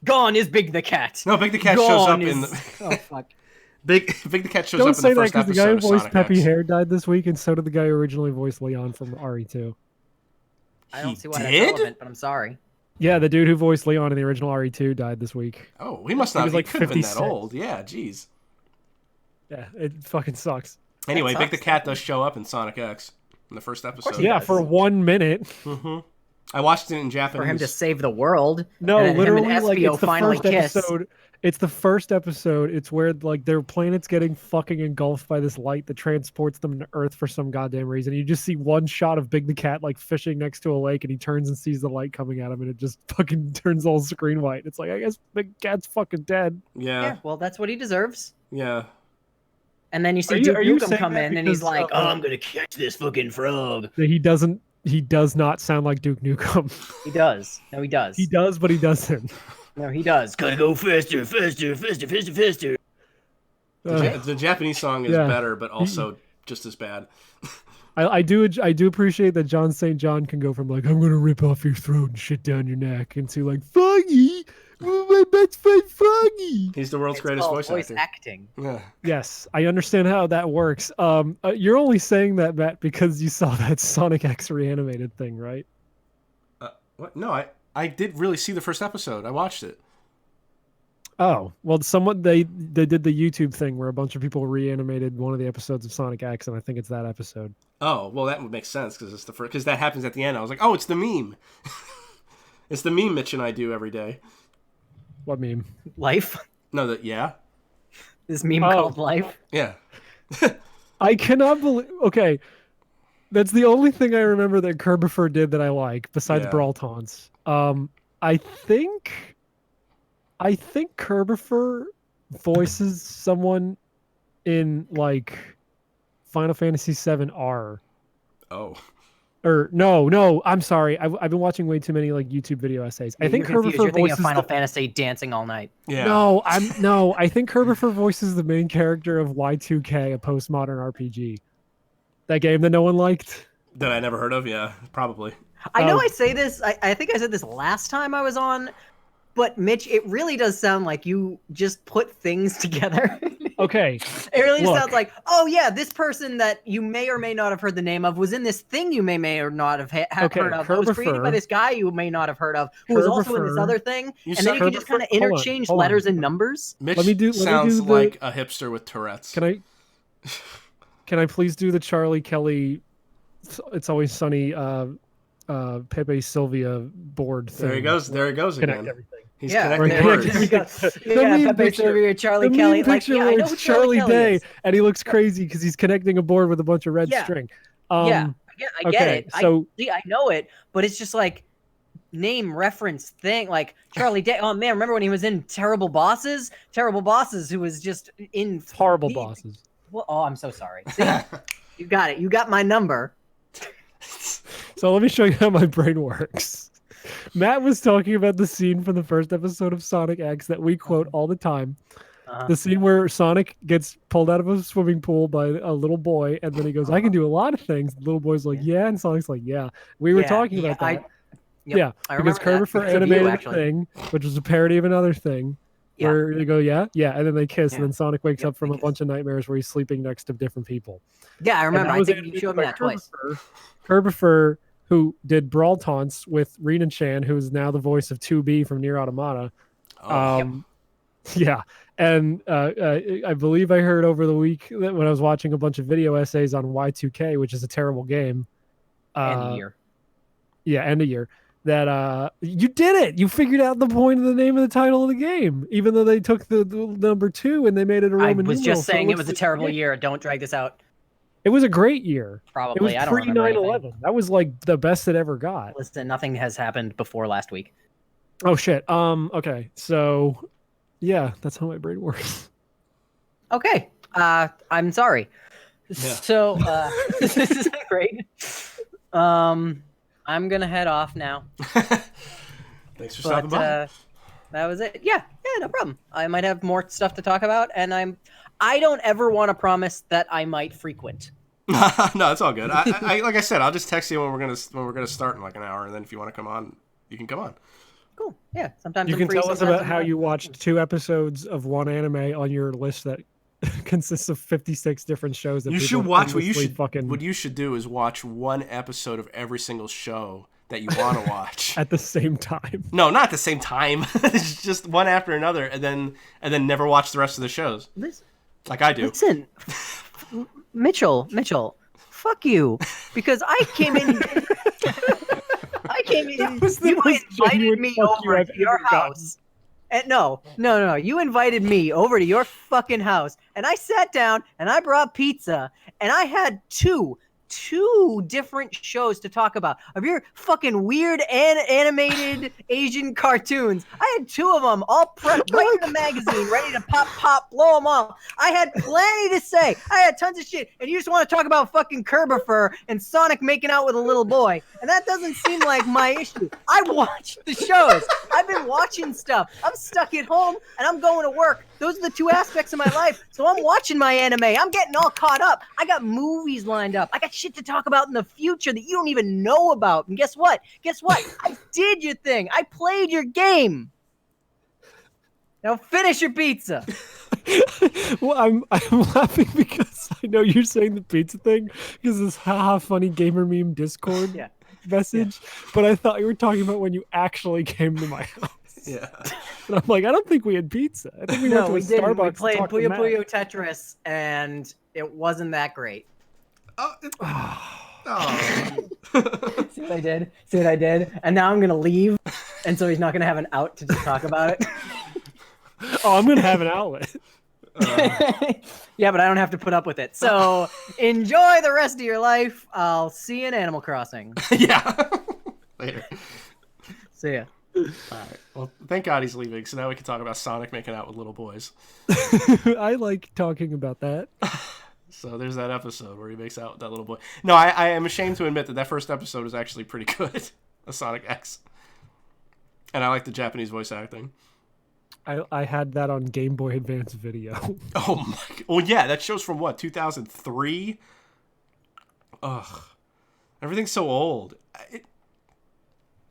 Gone is Big the Cat. No, Big the Cat shows up in the... Oh, fuck. Big the Cat shows Don't up in the first episode of Sonic X. Don't say that because the guy who voiced Peppy Hare died this week, and so did the guy who originally voiced Leon from RE2. I don't see why that's relevant, but I'm sorry. Yeah, the dude who voiced Leon in the original RE2 died this week. Oh, he must not. He was like he could have been that 56. old. Yeah, jeez. Yeah, it fucking sucks. Anyway, Vic the Cat does show up in Sonic X in the first episode. Yeah, for 1 minute. Mm-hmm. I watched it in Japanese. For him to save the world. No, and literally, him and like, Espio it's the finally first kiss. episode. It's the first episode. It's where, like, their planet's getting fucking engulfed by this light that transports them to Earth for some goddamn reason. You just see one shot of Big the Cat, like, fishing next to a lake, and he turns and sees the light coming at him, and it just fucking turns all screen white. It's like, I guess Big Cat's fucking dead. Yeah. Well, that's what he deserves. Yeah. And then you see Duke Nukem come in, and he's like, "Oh, I'm gonna catch this fucking frog." He does not sound like Duke Nukem. He does. No, he does. He does, but he doesn't. No, he does. Gotta go faster, faster, faster, faster, faster. The Japanese song is better, but also just as bad. I do appreciate that John St. John can go from like, I'm gonna rip off your throat and shit down your neck, into like, Foggy, my best friend Foggy. He's the world's greatest voice acting. Yeah. Yes, I understand how that works. You're only saying that, Matt, because you saw that Sonic X reanimated thing, right? What? No, I did really see the first episode. I watched it. Oh, well, they did the YouTube thing where a bunch of people reanimated one of the episodes of Sonic X, and I think it's that episode. Oh, well, that would make sense because it's the first. Because that happens at the end. I was like, oh, it's the meme. It's the meme Mitch and I do every day. What meme? Life. No, This meme called Life. Yeah. I cannot believe. Okay, that's the only thing I remember that Kerbifer did that I like, besides Brawl Taunts. I think Kerbifer voices someone in like Final Fantasy VII R. Oh. Or no, I'm sorry. I've been watching way too many like YouTube video essays. I think Kerbifer You're thinking of voices Final Fantasy Dancing All Night. Yeah. No, I think Kerbifer voices the main character of Y2K, a postmodern RPG. That game that no one liked. That I never heard of. Yeah, probably. I know I say this. I think I said this last time I was on. But Mitch, it really does sound like you just put things together. Okay. It really just sounds like, oh yeah, this person that you may or may not have heard the name of was in this thing you may or not have heard of. It was created by this guy you may not have heard of, who was also in this other thing. And then you can just kind of interchange letters and numbers. Mitch sounds like a hipster with Tourette's. Can I please do the Charlie Kelly, It's Always Sunny, Pepe Sylvia board thing? There he goes again. Everything. He's connecting words. Pepe Sylvia, Charlie Kelly. Picture I know Charlie Day, and he looks crazy because he's connecting a board with a bunch of red string. I get it. So I know it, but it's just like name reference thing, like Charlie Day. Oh man, remember when he was in Terrible Bosses? Terrible Bosses, who was just in Horrible Bosses. Well, oh, I'm so sorry. See, you got it. You got my number. So let me show you how my brain works. Matt was talking about the scene from the first episode of Sonic X that we quote all the time. The scene where Sonic gets pulled out of a swimming pool by a little boy, and then he goes, I can do a lot of things. The little boy's like, yeah, and Sonic's like, yeah. We were talking about that. Because Kerbifer animated a thing, which was a parody of another thing, where they go, yeah, and then they kiss, and then Sonic wakes up from a bunch of nightmares where he's sleeping next to different people. Yeah, I remember. I think you showed me that twice. Kerbifer, who did Brawl Taunts with Renan Chan, who is now the voice of 2B from Nier Automata. Yeah, and I believe I heard over the week that when I was watching a bunch of video essays on Y2K, which is a terrible game. And a year. Yeah, and a year. That you did it! You figured out the point of the name of the title of the game, even though they took the number 2 and they made it a Roman numeral. I was just saying it was a terrible year. Don't drag this out. It was a great year. Probably. It was I don't remember pre-9/11. That was like the best it ever got. Listen, nothing has happened before last week. Oh shit. Okay. So, yeah, that's how my brain works. Okay. I'm sorry. Yeah. So this is great. I'm gonna head off now. Thanks for stopping by. That was it. Yeah, no problem. I might have more stuff to talk about, and I don't ever want to promise that I might frequent. No, it's all good. I like I said, I'll just text you when we're gonna start in like an hour, and then if you want to come on, you can come on. Cool. Yeah. Sometimes you can tell us about how you watched 2 episodes of one anime on your list that consists of 56 different shows. That you should watch. What you should do is watch one episode of every single show that you want to watch at the same time. No, not at the same time. It's just one after another, and then never watch the rest of the shows. Like I do. Listen, Mitchell, fuck you, because I came in. You invited me over to your house. And no, you invited me over to your fucking house, and I sat down and I brought pizza, and I had two different shows to talk about of your fucking weird animated Asian cartoons. I had two of them all prepped right in the magazine, ready to pop, blow them off. I had plenty to say. I had tons of shit, and you just want to talk about fucking Kerber and Sonic making out with a little boy, and that doesn't seem like my issue. I watched the shows. I've been watching stuff. I'm stuck at home, and I'm going to work. Those are the two aspects of my life. So I'm watching my anime. I'm getting all caught up. I got movies lined up. I got shit to talk about in the future that you don't even know about. And guess what? I did your thing. I played your game. Now finish your pizza. Well, I'm laughing because I know you're saying the pizza thing because this haha funny gamer meme Discord message. Yeah. But I thought you were talking about when you actually came to my house. Yeah. And I'm like, I don't think we had pizza. I think we went to a Starbucks. We played Puyo Puyo Tetris, and it wasn't that great. See what I did? And now I'm going to leave, and so he's not going to have an out to just talk about it. Oh, I'm going to have an outlet. Yeah, but I don't have to put up with it. So enjoy the rest of your life. I'll see you in Animal Crossing. Yeah. Later. See ya. All right. Well, thank God he's leaving, so now we can talk about Sonic making out with little boys. I like talking about that. So there's that episode where he makes out with that little boy. No, I am ashamed to admit that first episode was actually pretty good. Of Sonic X. And I like the Japanese voice acting. I had that on Game Boy Advance video. Oh my God. Well, yeah, that show's from what, 2003? Ugh. Everything's so old.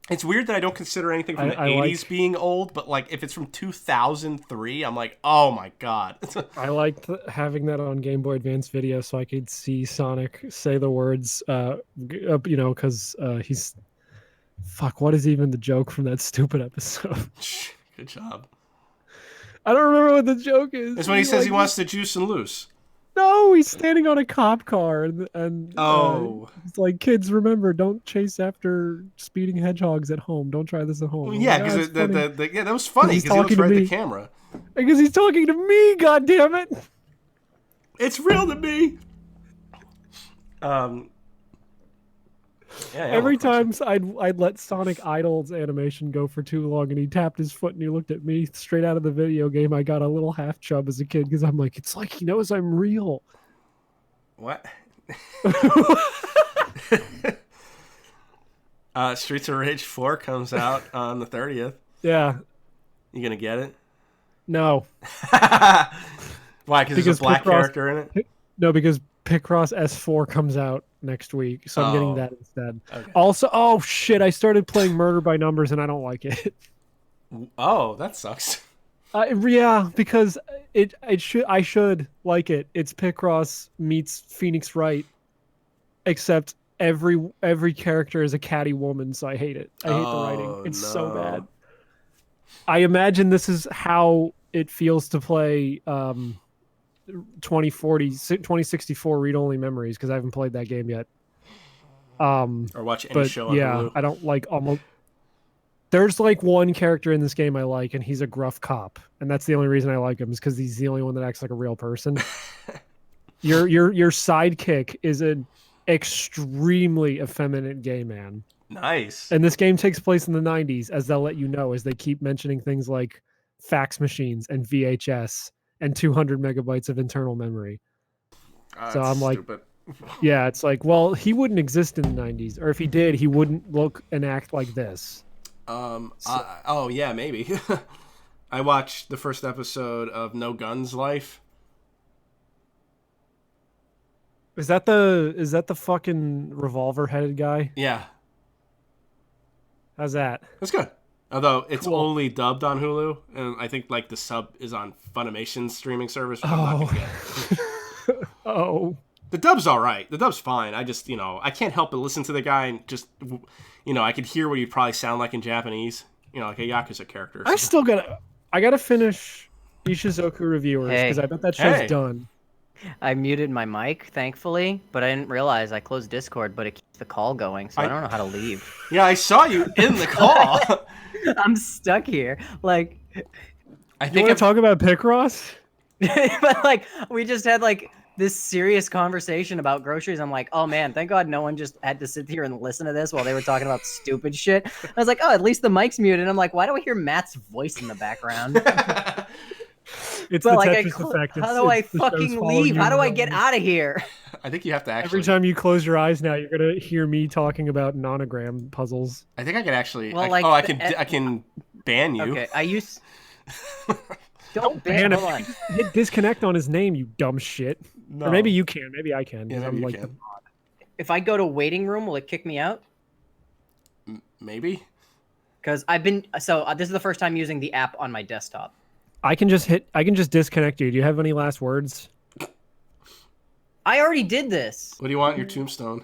It's weird that I don't consider anything from the 80s being old, but like if it's from 2003, I'm like, oh my God. I liked having that on Game Boy Advance video so I could see Sonic say the words, because he's... Fuck, what is even the joke from that stupid episode? Good job. I don't remember what the joke is. It's when he says he wants to juice and loose. No, he's standing on a cop car and it's like, kids, remember, don't chase after speeding hedgehogs at home. Don't try this at home. Well, yeah, because that was funny because he looks right at the camera. Because he's talking to me, goddammit. It's real to me. Every time I'd let Sonic Idle's animation go for too long and he tapped his foot and he looked at me straight out of the video game, I got a little half chub as a kid because I'm like, it's like he knows I'm real. What? Streets of Rage 4 comes out on the 30th. Yeah. You gonna get it? No. Why? Because there's a black character in it? No, because Picross S4 comes out next week, so I'm getting that instead. Okay. Also, oh shit, I started playing Murder by Numbers and I don't like it. Oh, that sucks. Yeah, because I should like it. It's Picross meets Phoenix Wright, except every character is a catty woman, so I hate it. I hate the writing. It's so bad. I imagine this is how it feels to play 2064 read-only memories, because I haven't played that game yet. Or watch any show on Hulu. I don't like almost... There's like one character in this game I like, and he's a gruff cop, and that's the only reason I like him, is because he's the only one that acts like a real person. Your sidekick is an extremely effeminate gay man. Nice. And this game takes place in the 90s, as they'll let you know, as they keep mentioning things like fax machines and VHS and 200 megabytes of internal memory. So I'm like, stupid. Yeah, it's like, well, he wouldn't exist in the 90s, or if he did, he wouldn't look and act like this. Yeah, maybe. I watched the first episode of No Guns Life. Is that the fucking revolver-headed guy? Yeah. How's that? That's good. Although it's only dubbed on Hulu, and I think like the sub is on Funimation's streaming service. Which I'm not gonna get. Oh. The dub's all right. The dub's fine. I just, I can't help but listen to the guy and just, I could hear what he'd probably sound like in Japanese. Like a Yakuza character. I gotta finish Ishizoku reviewers, because I bet that show's done. I muted my mic, thankfully, but I didn't realize I closed Discord, but it keeps the call going, so I don't know how to leave. Yeah, I saw you in the call. I'm stuck here. Like, I think you want to talk about Picross? But like, we just had like this serious conversation about groceries. I'm like, oh man, thank God no one just had to sit here and listen to this while they were talking about stupid shit. I was like, oh, at least the mic's muted. I'm like, why do I hear Matt's voice in the background? It's the like, Tetris effect. How do I fucking leave? How do I get out of here? I think you have to actually. Every time you close your eyes now, you're gonna hear me talking about nonogram puzzles. I think I can actually. Well, like, I can ban you. Okay, I use. Don't ban him. Hit disconnect on his name, you dumb shit. No. Or maybe you can. Maybe I can. Yeah, I'm like can. If I go to waiting room, will it kick me out? Maybe. Because I've been this is the first time using the app on my desktop. I can just disconnect you. Do you have any last words? I already did this. What do you want? Your tombstone.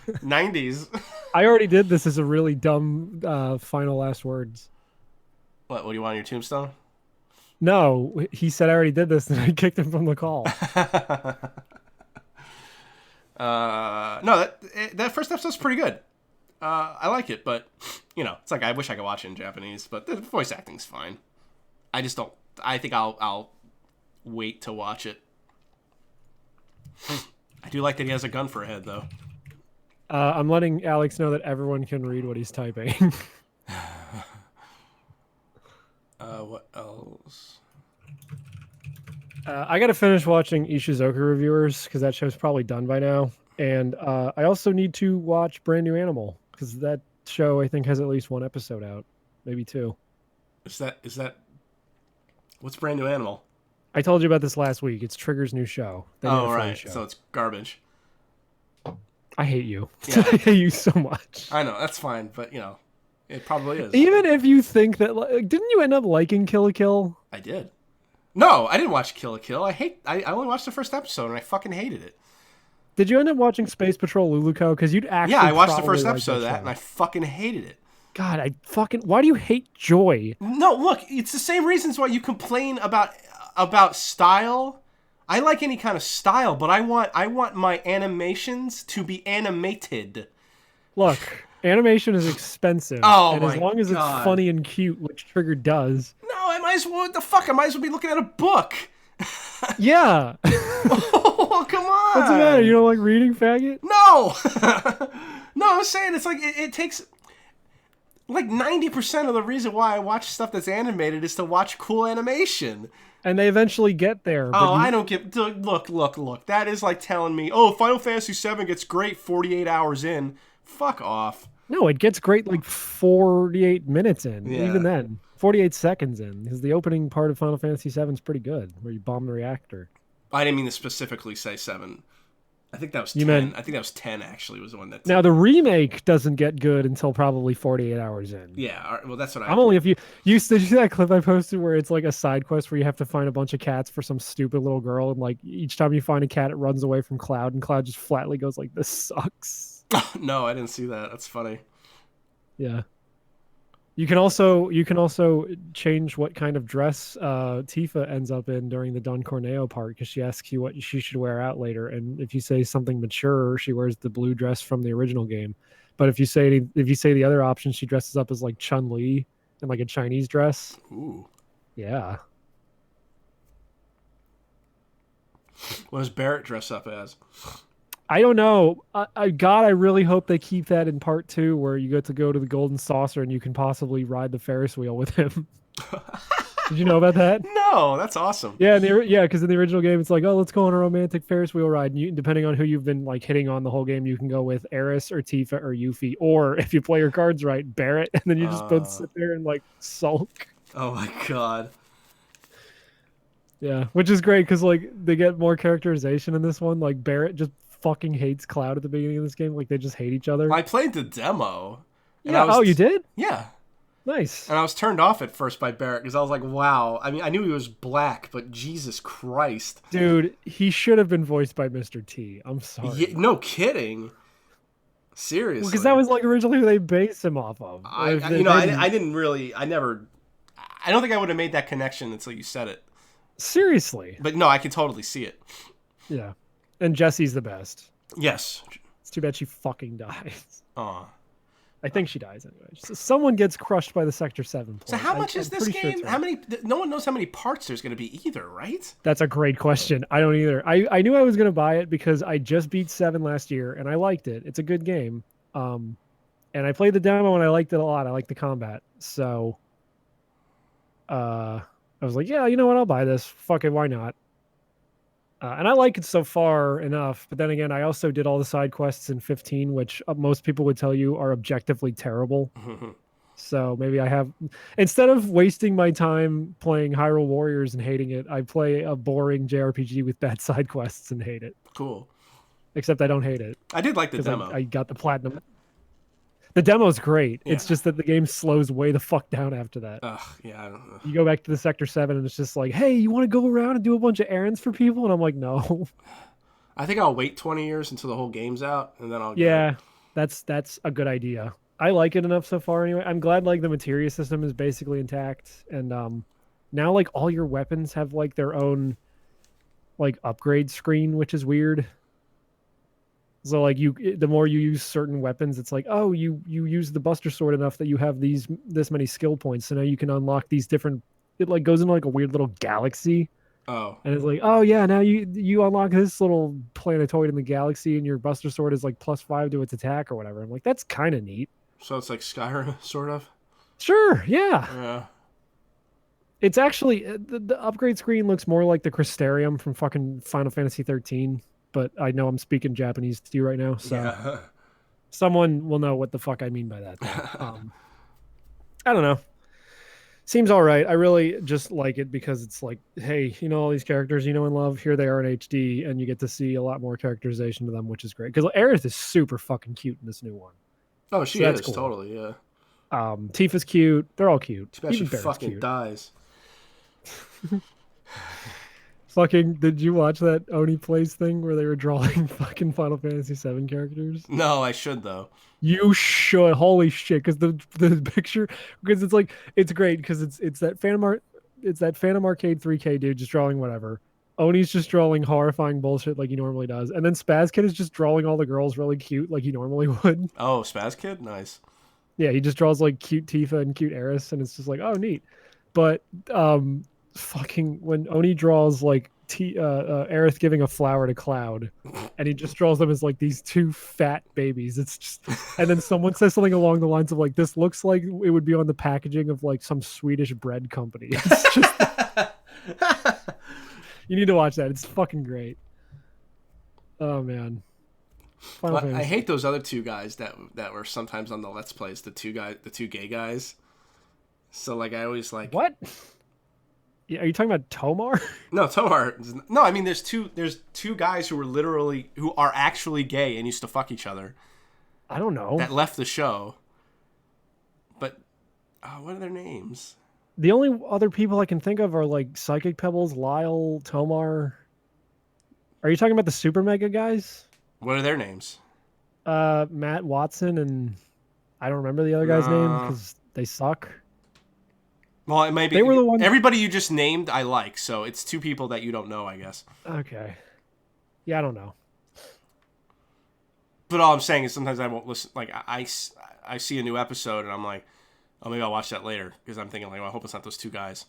90s. I already did this as a really dumb final last words. What do you want? Your tombstone? No, he said I already did this, and I kicked him from the call. No, that first episode's pretty good. I like it, but it's like I wish I could watch it in Japanese, but the voice acting's fine. I just don't. I think I'll wait to watch it. I do like that he has a gun for a head, though. I'm letting Alex know that everyone can read what he's typing. What else? I got to finish watching Ishizoku reviewers because that show's probably done by now. And I also need to watch Brand New Animal because that show I think has at least one episode out, maybe two. Is that what's Brand New Animal? I told you about this last week. It's Trigger's new show. Oh, right. So it's garbage. I hate you. Yeah. I hate you so much. I know. That's fine. But, it probably is. Even if you think that... didn't you end up liking Kill la Kill? I did. No, I didn't watch Kill la Kill. I only watched the first episode, and I fucking hated it. Did you end up watching Space Patrol Luluco? Because you'd actually... Yeah, I watched the first episode of that, and I fucking hated it. God, why do you hate Joy? No, look, it's the same reasons why you complain about style. I like any kind of style, but I want my animations to be animated. Look, animation is expensive. Oh, and my as long as it's funny and cute, which Trigger does. No, I might as well. What the fuck? I might as well be looking at a book. Yeah. Oh, come on. What's the matter? You don't like reading, faggot? No. No, I'm saying it's like it takes. Like 90% of the reason why I watch stuff that's animated is to watch cool animation. And they eventually get there. Oh, I don't get... Look. That is like telling me, oh, Final Fantasy VII gets great 48 hours in. Fuck off. No, it gets great like 48 minutes in. Yeah. Even then. 48 seconds in. Because the opening part of Final Fantasy VII is pretty good, where you bomb the reactor. I didn't mean to specifically say 7. I think that was 10. I think that was 10, actually, was the one that... Now, the remake doesn't get good until probably 48 hours in. Yeah, well, that's what I'm only if you... Did you see that clip I posted where it's like a side quest where you have to find a bunch of cats for some stupid little girl, and like each time you find a cat, it runs away from Cloud, and Cloud just flatly goes like, this sucks. No, I didn't see that. That's funny. Yeah. You can also change what kind of dress Tifa ends up in during the Don Corneo part because she asks you what she should wear out later, and if you say something mature, she wears the blue dress from the original game. But if you say the other option, she dresses up as like Chun-Li in like a Chinese dress. Ooh. Yeah. What does Barrett dress up as? I don't know. I really hope they keep that in part 2 where you get to go to the Golden Saucer and you can possibly ride the Ferris wheel with him. Did you know about that? No, that's awesome. Yeah, because in the original game it's like, oh, let's go on a romantic Ferris wheel ride. And depending on who you've been like hitting on the whole game, you can go with Eris or Tifa or Yuffie, or if you play your cards right, Barrett, and then you just both sit there and like sulk. Oh my god. Yeah, which is great because like they get more characterization in this one. Like Barrett just fucking hates Cloud at the beginning of this game. Like they just hate each other. I played the demo. Yeah. You did? Yeah. Nice. And I was turned off at first by Barrett because I was like, wow. I mean, I knew he was black, but Jesus Christ. Dude, he should have been voiced by Mr. T. I'm sorry. Yeah, no kidding. Seriously. Because that was like originally who they based him off of. I I don't think I would have made that connection until you said it. Seriously. But no, I can totally see it. Yeah. And Jessie's the best. Yes. It's too bad she fucking dies. Aw. I think she dies anyway. So someone gets crushed by the Sector 7 point. So how much is this game? Sure how many? No one knows how many parts there's going to be either, right? That's a great question. I don't either. I knew I was going to buy it because I just beat 7 last year and I liked it. It's a good game. And I played the demo and I liked it a lot. I liked the combat. So I was like, yeah, you know what? I'll buy this. Fuck it. Why not? And I like it so far enough. But then again, I also did all the side quests in 15, which most people would tell you are objectively terrible. So maybe I have, instead of wasting my time playing Hyrule Warriors and hating it, I play a boring JRPG with bad side quests and hate it. Cool. Except I don't hate it. I did like the demo. I got the platinum. The demo's great. Yeah. It's just that the game slows way the fuck down after that. Ugh, yeah, I don't know. You go back to the Sector 7 and it's just like, hey, you want to go around and do a bunch of errands for people? And I'm like, no. I think I'll wait 20 years until the whole game's out, and then I'll get it. That's a good idea. I like it enough so far anyway. I'm glad like the materia system is basically intact. And now like all your weapons have like their own like upgrade screen, which is weird. So like the more you use certain weapons, it's like, oh, you use the Buster Sword enough that you have this many skill points. So now you can unlock these different. It like goes into like a weird little galaxy. Oh. And it's like, oh yeah, now you unlock this little planetoid in the galaxy, and your Buster Sword is like +5 to its attack or whatever. I'm like, that's kind of neat. So it's like Skyrim, sort of. Sure. Yeah. Yeah. It's actually the upgrade screen looks more like the Crystarium from fucking Final Fantasy 13. But I know I'm speaking Japanese to you right now, so someone will know what the fuck I mean by that. I don't know. Seems all right. I really just like it because it's like, hey, you know all these characters you know and love, here they are in HD, and you get to see a lot more characterization to them, which is great. Because Aerith is super fucking cute in this new one. Oh, she is, cool. Totally, yeah. Tifa's cute. They're all cute. Too bad she fucking cute. Dies. Fucking, did you watch that Oni Plays thing where they were drawing fucking Final Fantasy VII characters? No, I should though. You should. Holy shit! Because the picture, because it's like it's great because it's that Phantom Arcade 3K dude just drawing whatever. Oni's just drawing horrifying bullshit like he normally does, and then Spaz Kid is just drawing all the girls really cute like he normally would. Oh, Spaz Kid, nice. Yeah, he just draws like cute Tifa and cute Aerith, and it's just like, oh, neat. But fucking when Oni draws like Aerith giving a flower to Cloud, and he just draws them as like these two fat babies. It's just, and then someone says something along the lines of like, this looks like it would be on the packaging of like some Swedish bread company. It's just, you need to watch that. It's fucking great. Oh man. Well, I hate those other two guys that were sometimes on the Let's Plays. The two gay guys. So like I always like what? Yeah, are you talking about Tomar? No, Tomar. No, I mean there's two guys who are actually gay and used to fuck each other. I don't know. That left the show. But what are their names? The only other people I can think of are like Psychic Pebbles, Lyle, Tomar. Are you talking about the Super Mega guys? What are their names? Matt Watson and I don't remember the other guy's name because they suck. Well, it might be. They were the ones. Everybody you just named, I like. So it's two people that you don't know, I guess. Okay. Yeah, I don't know. But all I'm saying is sometimes I won't listen. Like I see a new episode and I'm like, oh, maybe I'll watch that later because I'm thinking like, well, I hope it's not those two guys.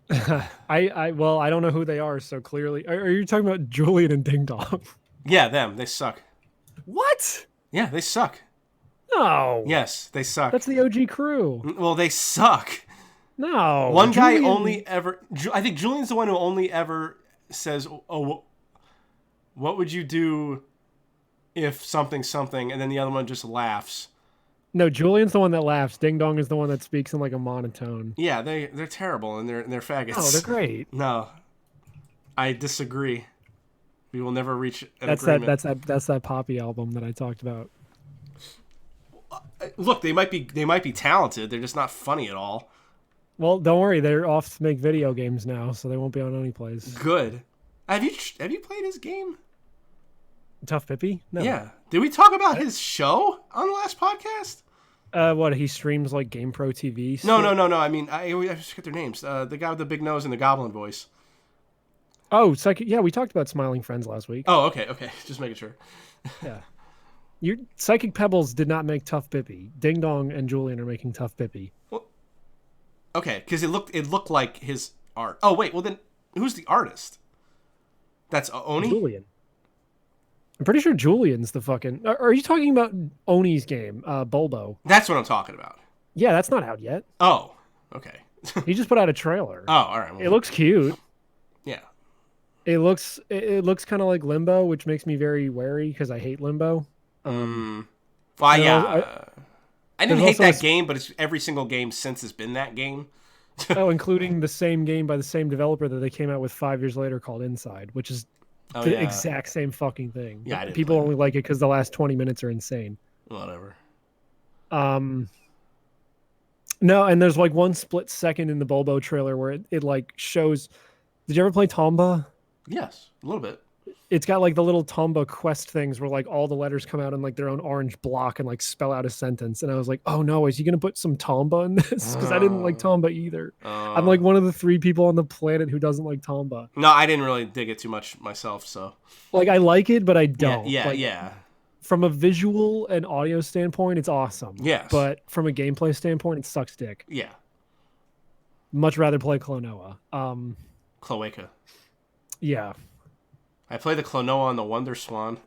I don't know who they are. So clearly, are you talking about Julian and Ding Dong? Yeah, them. They suck. What? Yeah, they suck. No. Yes, they suck. That's the OG crew. Well, they suck. No. One guy only ever... I think Julian's the one who only ever says, oh, what would you do if something, and then the other one just laughs. No, Julian's the one that laughs. Ding Dong is the one that speaks in like a monotone. Yeah, they're terrible and they're faggots. Oh, they're great. No. I disagree. We will never reach an agreement. That's that Poppy album that I talked about. Look, they might be talented. They're just not funny at all. Well, don't worry. They're off to make video games now, so they won't be on any plays. Good. Have you played his game? Tough Pippi? No. Yeah. Did we talk about his show on the last podcast? What he streams like GamePro TV? No. I mean, I just forget their names. The guy with the big nose and the goblin voice. Oh, Psychic. Yeah, we talked about Smiling Friends last week. Oh, okay. Just making sure. Yeah. Your Psychic Pebbles did not make Tough Bippy. Ding Dong and Julian are making Tough Bippy. Well, okay, because it looked like his art. Oh wait, well then who's the artist? That's Oni? Julian. I'm pretty sure Julian's the fucking. Are you talking about Oni's game, Bulbo? That's what I'm talking about. Yeah, that's not out yet. Oh, okay. He just put out a trailer. Oh, all right. Well, it looks cute. Yeah. It looks kind of like Limbo, which makes me very wary because I hate Limbo. Well, yeah. I didn't hate that game, but it's every single game since has been that game. Oh, including the same game by the same developer that they came out with 5 years later called Inside, which is the exact same fucking thing. Yeah, people only like it because the last 20 minutes are insane. Whatever. No, and there's like one split second in the Bulbo trailer where it like shows. Did you ever play Tomba? Yes, a little bit. It's got like the little Tomba quest things where like all the letters come out in like their own orange block and like spell out a sentence. And I was like, oh no, is he gonna put some Tomba in this? Because I didn't like Tomba either. I'm like one of the 3 people on the planet who doesn't like Tomba. No, I didn't really dig it too much myself. So like I like it, but I don't. Yeah. From a visual and audio standpoint, it's awesome. Yes. But from a gameplay standpoint, it sucks dick. Yeah. Much rather play Klonoa. Cloaca. Yeah. I play the Klonoa on the Wonder Swan.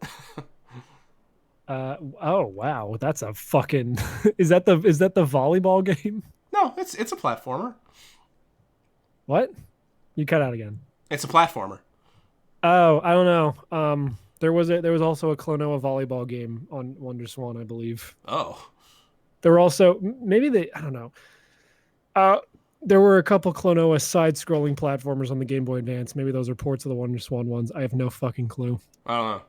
Oh wow, that's a fucking. Is that the volleyball game? No, it's a platformer. What? You cut out again. It's a platformer. Oh, I don't know. There was also a Klonoa volleyball game on Wonder Swan, I believe. Oh. There were also I don't know. There were a couple Klonoa side-scrolling platformers on the Game Boy Advance. Maybe those are ports of the Wonder Swan ones. I have no fucking clue. I don't know.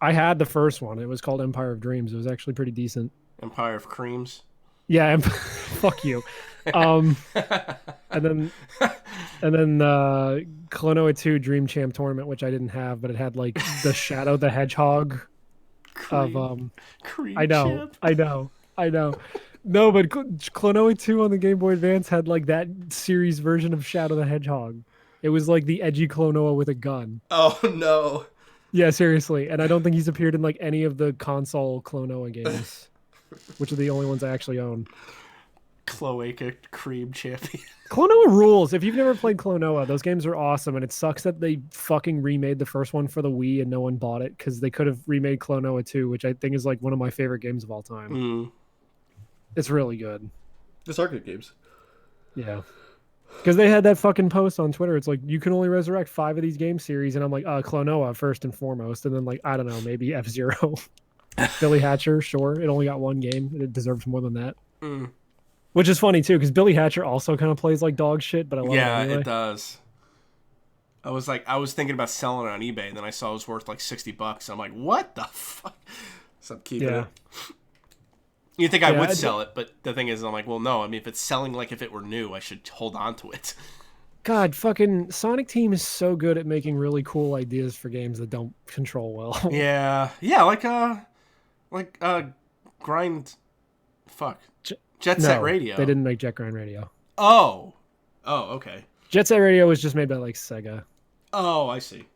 I had the first one. It was called Empire of Dreams. It was actually pretty decent. Empire of Creams. Yeah, fuck you. And then Klonoa 2 Dream Champ Tournament, which I didn't have, but it had like the Shadow the Hedgehog Cream I know. No, but Klonoa 2 on the Game Boy Advance had like that series version of Shadow the Hedgehog. It was like the edgy Klonoa with a gun. Oh no. Yeah, seriously. And I don't think he's appeared in like any of the console Klonoa games, which are the only ones I actually own. Cloaca Cream Champion. Klonoa rules. If you've never played Klonoa, those games are awesome, and it sucks that they fucking remade the first one for the Wii and no one bought it because they could have remade Klonoa 2, which I think is like one of my favorite games of all time. Mm. It's really good. Those are good games. Yeah. Because they had that fucking post on Twitter. It's like, you can only resurrect 5 of these game series. And I'm like, Klonoa first and foremost. And then like, I don't know, maybe F-Zero. Billy Hatcher, sure. It only got 1 game. It deserves more than that. Mm. Which is funny too, because Billy Hatcher also kind of plays like dog shit, but I love it anyway. It does. I was thinking about selling it on eBay, and then I saw it was worth like $60. I'm like, what the fuck? So I'm keeping it. You think I would sell it, but the thing is, I'm like, well, no. I mean, if it's selling like if it were new, I should hold on to it. God, fucking Sonic Team is so good at making really cool ideas for games that don't control well. Yeah, like Grind. Fuck. Jet Set Radio. They didn't make Jet Grind Radio. Oh, okay. Jet Set Radio was just made by like Sega. Oh, I see.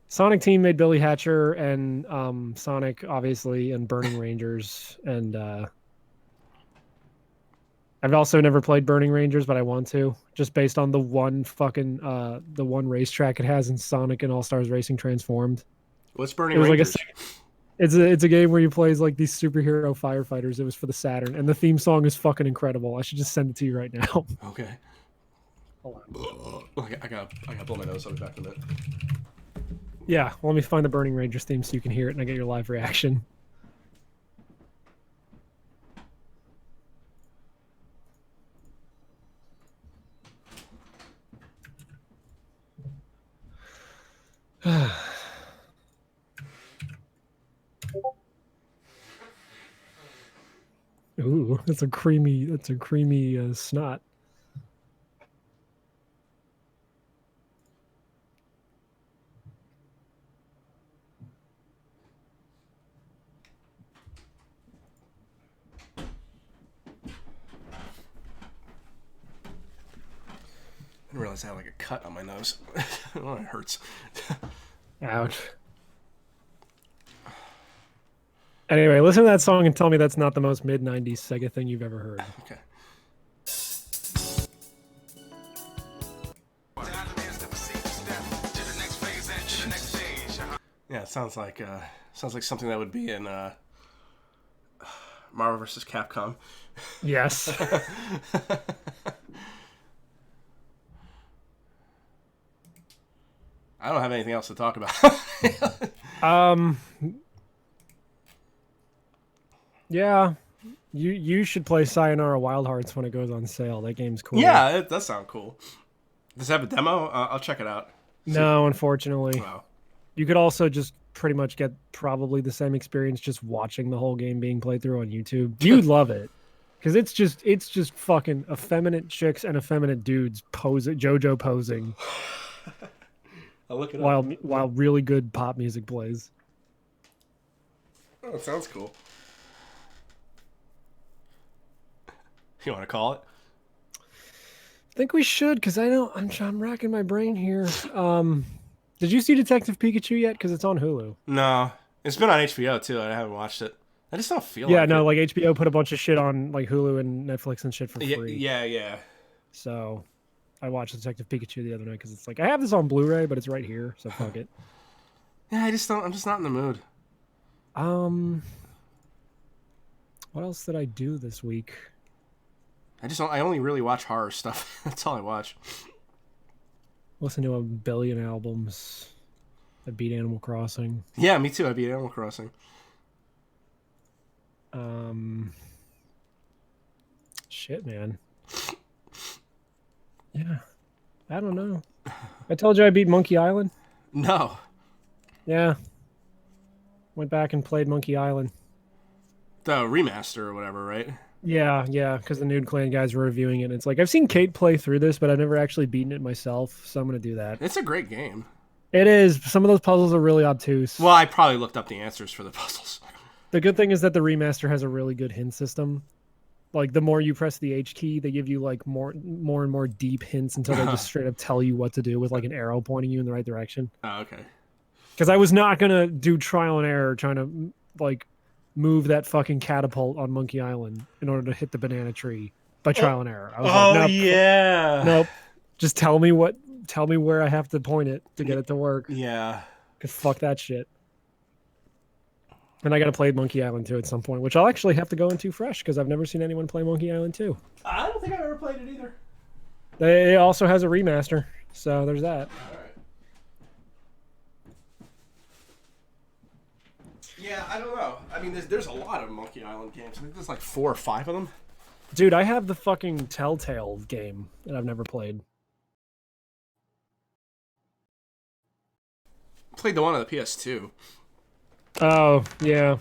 Sonic Team made Billy Hatcher and Sonic, obviously, and Burning Rangers. And I've also never played Burning Rangers, but I want to, just based on the one racetrack it has in Sonic and All Stars Racing Transformed. What's Burning Rangers? It's a game where you play as like these superhero firefighters. It was for the Saturn, and the theme song is fucking incredible. I should just send it to you right now. Okay. Hold on. Okay, I gotta blow my nose. I'll be back in a minute. Yeah, let me find the Burning Rangers theme so you can hear it and I get your live reaction. Ooh, that's a creamy snot. didn't realize I had like a cut on my nose. Oh, it hurts. Ouch. Anyway, listen to that song and tell me that's not the most mid-90s Sega thing you've ever heard. Okay. Yeah, it sounds like something that would be in Marvel vs. Capcom. Yes. I don't have anything else to talk about. Yeah. You should play Sayonara Wild Hearts when it goes on sale. That game's cool. Yeah, it does sound cool. Does it have a demo? I'll check it out. No, unfortunately. Wow. You could also just pretty much get probably the same experience just watching the whole game being played through on YouTube. You'd love it. Because it's just fucking effeminate chicks and effeminate dudes JoJo posing. I'll look it up. While really good pop music plays. Oh, it sounds cool. You want to call it? I think we should, because I'm racking my brain here. Did you see Detective Pikachu yet? Because it's on Hulu. No. It's been on HBO, too. I haven't watched it. I just don't feel like it. Like HBO put a bunch of shit on like Hulu and Netflix and shit for free. Yeah. So I watched Detective Pikachu the other night because it's like, I have this on Blu-ray, but it's right here, so fuck it. Yeah, I'm just not in the mood. What else did I do this week? I only really watch horror stuff. That's all I watch. Listen to 1 billion albums. I beat Animal Crossing. Yeah, me too. I beat Animal Crossing. Shit, man. Yeah. I don't know. I told you I beat Monkey Island? No. Yeah. Went back and played Monkey Island. The remaster or whatever, right? Yeah, because the Nude Clan guys were reviewing it. And it's like, I've seen Kate play through this, but I've never actually beaten it myself, so I'm going to do that. It's a great game. It is. Some of those puzzles are really obtuse. Well, I probably looked up the answers for the puzzles. The good thing is that the remaster has a really good hint system. Like, the more you press the H key, they give you, like, more and more deep hints until they just straight up tell you what to do with, like, an arrow pointing you in the right direction. Oh, okay. Because I was not going to do trial and error trying to, like, move that fucking catapult on Monkey Island in order to hit the banana tree by trial and error. I was like, nope, yeah. Nope. Just tell me where I have to point it to get it to work. Yeah. Because fuck that shit. And I got to play Monkey Island 2 at some point, which I'll actually have to go into fresh because I've never seen anyone play Monkey Island 2. I don't think I've ever played it either. It also has a remaster, so there's that. All right. Yeah, I don't know. I mean, there's a lot of Monkey Island games. I think there's like 4 or 5 of them. Dude, I have the fucking Telltale game that I've never played. Played the one on the PS2. Oh, yeah.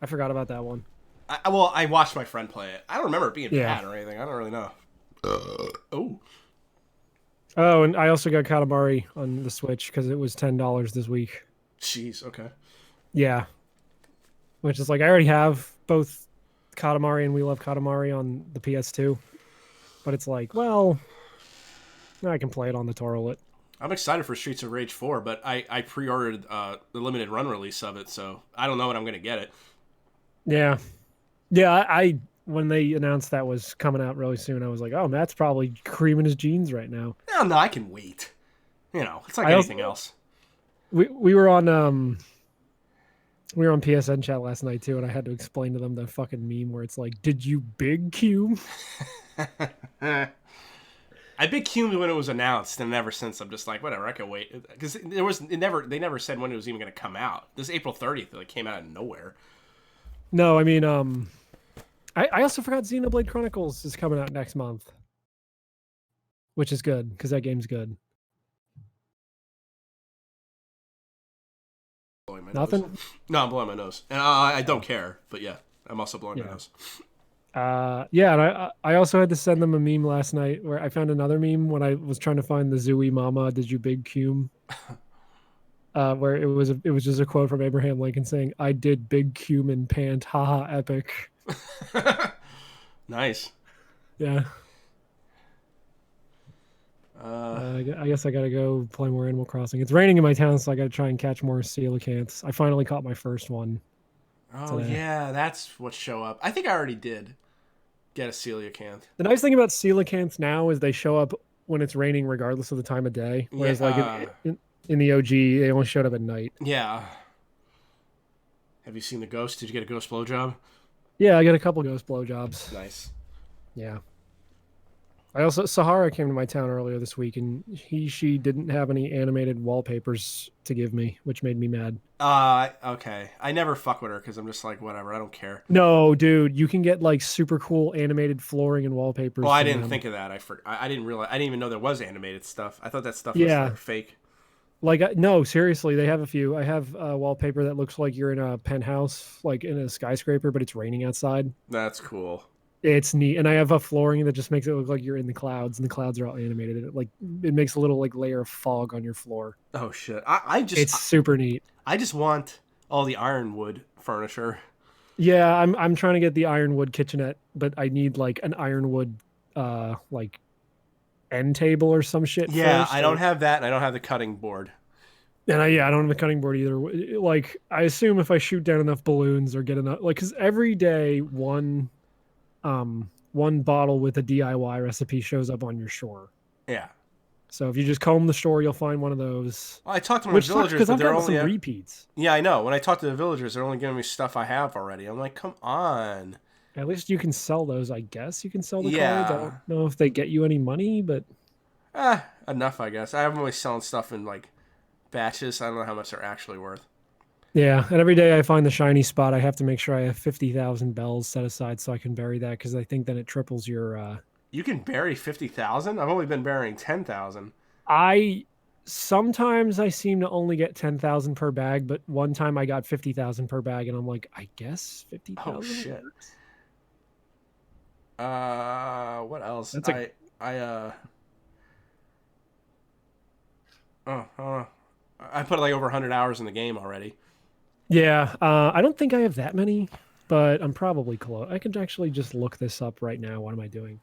I forgot about that one. I watched my friend play it. I don't remember it being bad or anything. I don't really know. Oh, and I also got Katamari on the Switch because it was $10 this week. Jeez, okay. Yeah. Which is like, I already have both Katamari and We Love Katamari on the PS2. But it's like, well, I can play it on the Torrent. I'm excited for Streets of Rage 4, but I pre-ordered the limited run release of it, so I don't know when I'm going to get it. Yeah. Yeah, I when they announced that was coming out really soon, I was like, oh, Matt's probably creaming his jeans right now. No, I can wait. You know, it's like anything else. We were on PSN chat last night too, and I had to explain to them the fucking meme where it's like, "Did you big Q?" I big Q when it was announced, and ever since I'm just like, whatever, I can wait because they never said when it was even going to come out. This April 30th, it came out of nowhere. No, I mean, I also forgot Xenoblade Chronicles is coming out next month, which is good because that game's good. Nothing? Nose. No, I'm blowing my nose. And I don't care, but yeah, I'm also blowing my nose. Yeah, and I also had to send them a meme last night where I found another meme when I was trying to find the Zooey Mama, did you big cum? Where it was just a quote from Abraham Lincoln saying, "I did big cum in pant, haha, epic." Nice. Yeah. I guess I gotta go play more Animal Crossing. It's raining in my town, so I gotta try and catch more coelacanths. I finally caught my first one. Oh yeah, that's what show up. I think I already did get a coelacanth. The nice thing about coelacanths now is they show up when it's raining, regardless of the time of day. Whereas, like in the OG, they only showed up at night. Yeah. Have you seen the ghost? Did you get a ghost blowjob? Yeah, I got a couple ghost blowjobs. Nice. Yeah. Sahara came to my town earlier this week, and she didn't have any animated wallpapers to give me, which made me mad. Okay. I never fuck with her because I'm just like, whatever, I don't care. No, dude, you can get like super cool animated flooring and wallpapers. Well, I didn't think of that. I didn't realize. I didn't even know there was animated stuff. I thought that stuff was like fake. Like, no, seriously, they have a few. I have a wallpaper that looks like you're in a penthouse, like in a skyscraper, but it's raining outside. That's cool. It's neat, and I have a flooring that just makes it look like you're in the clouds, and the clouds are all animated. It makes a little like layer of fog on your floor. Oh shit! It's super neat. I just want all the ironwood furniture. Yeah, I'm trying to get the ironwood kitchenette, but I need like an ironwood like end table or some shit. Yeah, I don't have that, and I don't have the cutting board. And I don't have a cutting board either. Like, I assume if I shoot down enough balloons or get enough, like, because every day one bottle with a DIY recipe shows up on your shore. Yeah. So if you just comb the shore, you'll find one of those. Well, I talked to my villagers because I've got some repeats. Yeah, I know. When I talk to the villagers, they're only giving me stuff I have already. I'm like, come on. At least you can sell those. I guess you can sell the cards. I don't know if they get you any money, but enough, I guess. I'm always selling stuff in like batches. I don't know how much they're actually worth. Yeah, and every day I find the shiny spot, I have to make sure I have 50,000 bells set aside so I can bury that, because I think then it triples your. You can bury 50,000? I've only been burying 10,000. Sometimes I seem to only get 10,000 per bag, but one time I got 50,000 per bag, and I'm like, I guess 50,000. Oh shit. Works? What else? I put like over 100 hours in the game already. Yeah, I don't think I have that many, but I'm probably close. I could actually just look this up right now. What am I doing?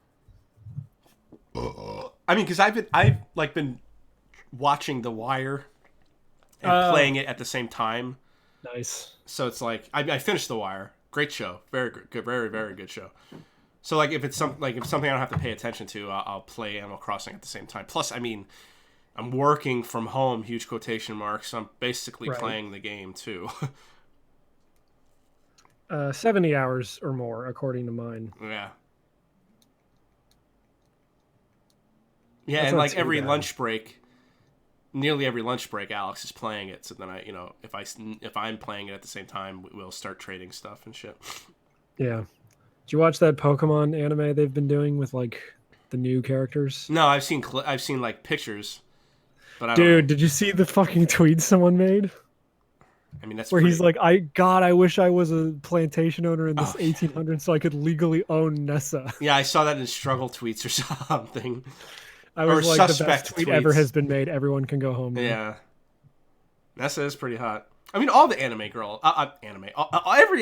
I mean, because I've been watching The Wire and playing it at the same time. Nice. So it's like I finished The Wire. Great show. Very good. Very very good show. So like if it's something I don't have to pay attention to, I'll play Animal Crossing at the same time. Plus, I mean, I'm working from home, huge quotation marks. So I'm basically playing the game too. 70 hours or more, according to mine. Yeah. Yeah, and like every lunch break, nearly every lunch break, Alex is playing it. So then if I'm playing it at the same time, we'll start trading stuff and shit. Yeah. Did you watch that Pokemon anime they've been doing with like the new characters? No, I've seen like pictures, but Dude, did you see the fucking tweet someone made? I mean, that's where he's like, I wish I was a plantation owner in this 1800s so I could legally own Nessa. Yeah, I saw that in struggle tweets or something. I was like, the best tweet ever has been made. Everyone can go home now. Yeah. Nessa is pretty hot. I mean, all the every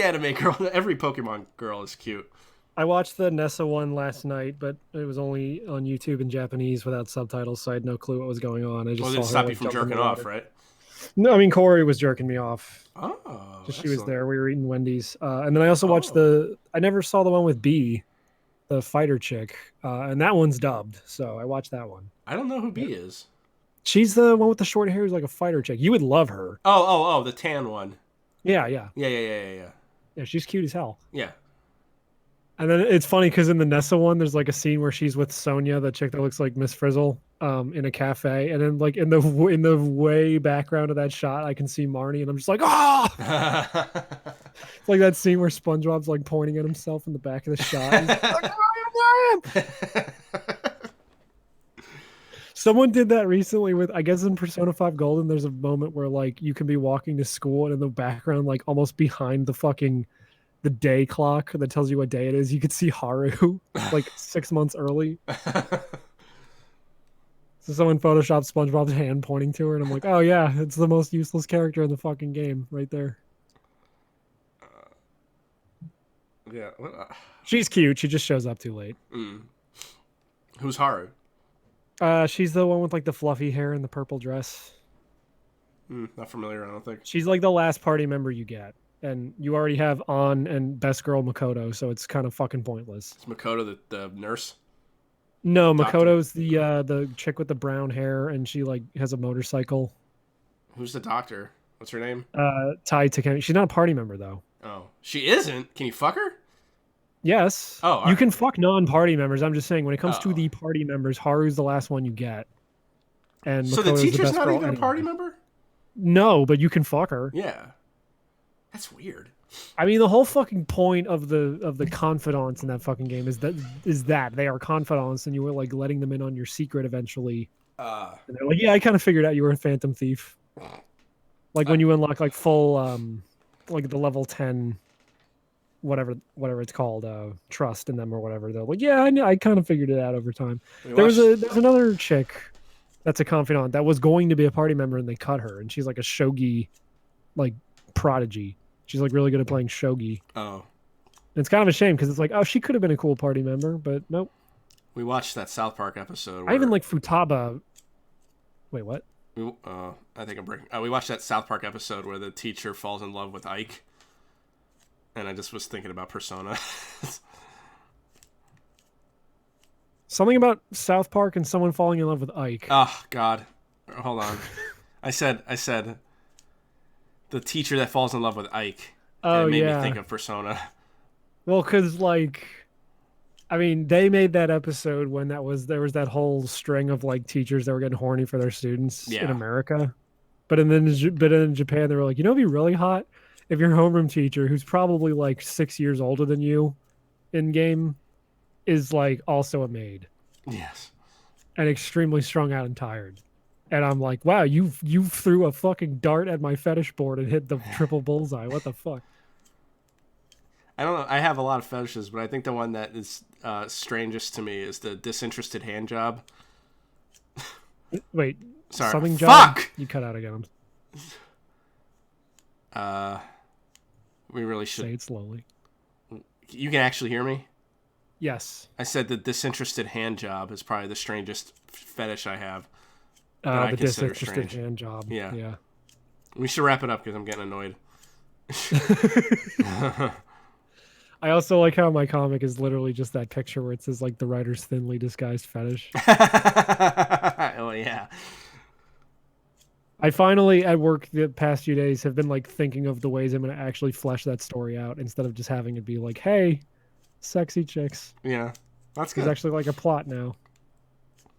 anime girl, every Pokemon girl is cute. I watched the Nessa one last night, but it was only on YouTube in Japanese without subtitles, so I had no clue what was going on. I just didn't stop you from jerking off, right? No, I mean, Corey was jerking me off. Oh, she was there. We were eating Wendy's. And then I also watched I never saw the one with B, the fighter chick. And that one's dubbed. So I watched that one. I don't know who B is. She's the one with the short hair who's like a fighter chick. You would love her. Oh, the tan one. Yeah. Yeah, she's cute as hell. Yeah. And then it's funny because in the Nessa one, there's like a scene where she's with Sonia, the chick that looks like Miss Frizzle, in a cafe, and then like in the way background of that shot, I can see Marnie, and I'm just like, It's like that scene where SpongeBob's like pointing at himself in the back of the shot. Someone did that recently with, I guess in Persona 5 Golden, there's a moment where like you can be walking to school, and in the background, like almost behind the day clock that tells you what day it is, you could see Haru like 6 months early. So someone photoshopped SpongeBob's hand pointing to her, and I'm like, oh yeah, it's the most useless character in the fucking game right there. Yeah. She's cute. She just shows up too late. Who's Haru? She's the one with like the fluffy hair and the purple dress. Not familiar, I don't think. She's like the last party member you get, and you already have An and best girl Makoto, so it's kind of fucking pointless. Is Makoto the nurse? No, Doctor? Makoto's the chick with the brown hair, and she like has a motorcycle. Who's the doctor? What's her name? Tai Takemi. She's not a party member though. Oh, she isn't. Can you fuck her? Yes. Oh, you can fuck non-party members. I'm just saying when it comes to Oh. the party members, Haru's the last one you get. And So Makoto's the teacher's best not girl even anyway. a party member? No, but you can fuck her. Yeah. That's weird. I mean, the whole fucking point of the confidants in that fucking game is that they are confidants, and you were like letting them in on your secret eventually. And they're like, yeah, I kind of figured out you were a phantom thief. Like when you unlock like full, like the level 10, whatever it's called, trust in them or whatever. They're like, yeah, I kind of figured it out over time. There's another chick that's a confidant that was going to be a party member, and they cut her, and she's like a shogi, like prodigy. She's like really good at playing shogi. Oh. And it's kind of a shame because it's like, oh, she could have been a cool party member, but nope. We watched that South Park episode. I even like Futaba. Wait, what? I think I'm breaking. We watched that South Park episode where the teacher falls in love with Ike, and I just was thinking about Persona. Something about South Park and someone falling in love with Ike. Oh God, hold on. I said the teacher that falls in love with Ike. Oh, and it made yeah. me think of Persona. Well, because like, I mean, they made that episode when there was that whole string of like teachers that were getting horny for their students in America, but in Japan they were like, you know, it'd be really hot if your homeroom teacher, who's probably like 6 years older than you, in game, is like also a maid. Yes. And extremely strung out and tired. And I'm like, wow, you threw a fucking dart at my fetish board and hit the triple bullseye. What the fuck? I don't know. I have a lot of fetishes, but I think the one that is strangest to me is the disinterested hand job. Wait, sorry. Something job? Fuck! You cut out again. We really should say it slowly. You can actually hear me? Yes. I said the disinterested hand job is probably the strangest fetish I have. The disinterested hand job. Yeah. Yeah. We should wrap it up because I'm getting annoyed. I also like how my comic is literally just that picture where it says like the writer's thinly disguised fetish. Oh yeah. I finally at work the past few days have been like thinking of the ways I'm going to actually flesh that story out instead of just having it be like, hey, sexy chicks. Yeah. That's good. There's actually like a plot now.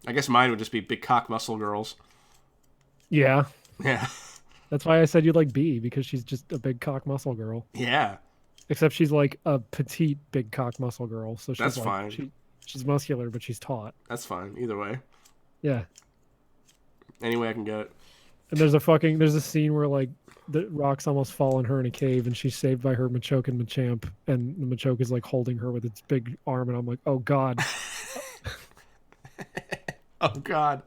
I guess mine would just be big cock muscle girls. Yeah. Yeah. That's why I said you'd like B, because she's just a big cock muscle girl. Yeah. Except she's like a petite big cock muscle girl. So she's That's like, fine. She's muscular, but she's taut. That's fine. Either way. Yeah. Any way I can get it. And there's a scene where like the rocks almost fall on her in a cave, and she's saved by her Machoke and Machamp, and the Machoke is like holding her with its big arm, and I'm like, oh god. Oh god.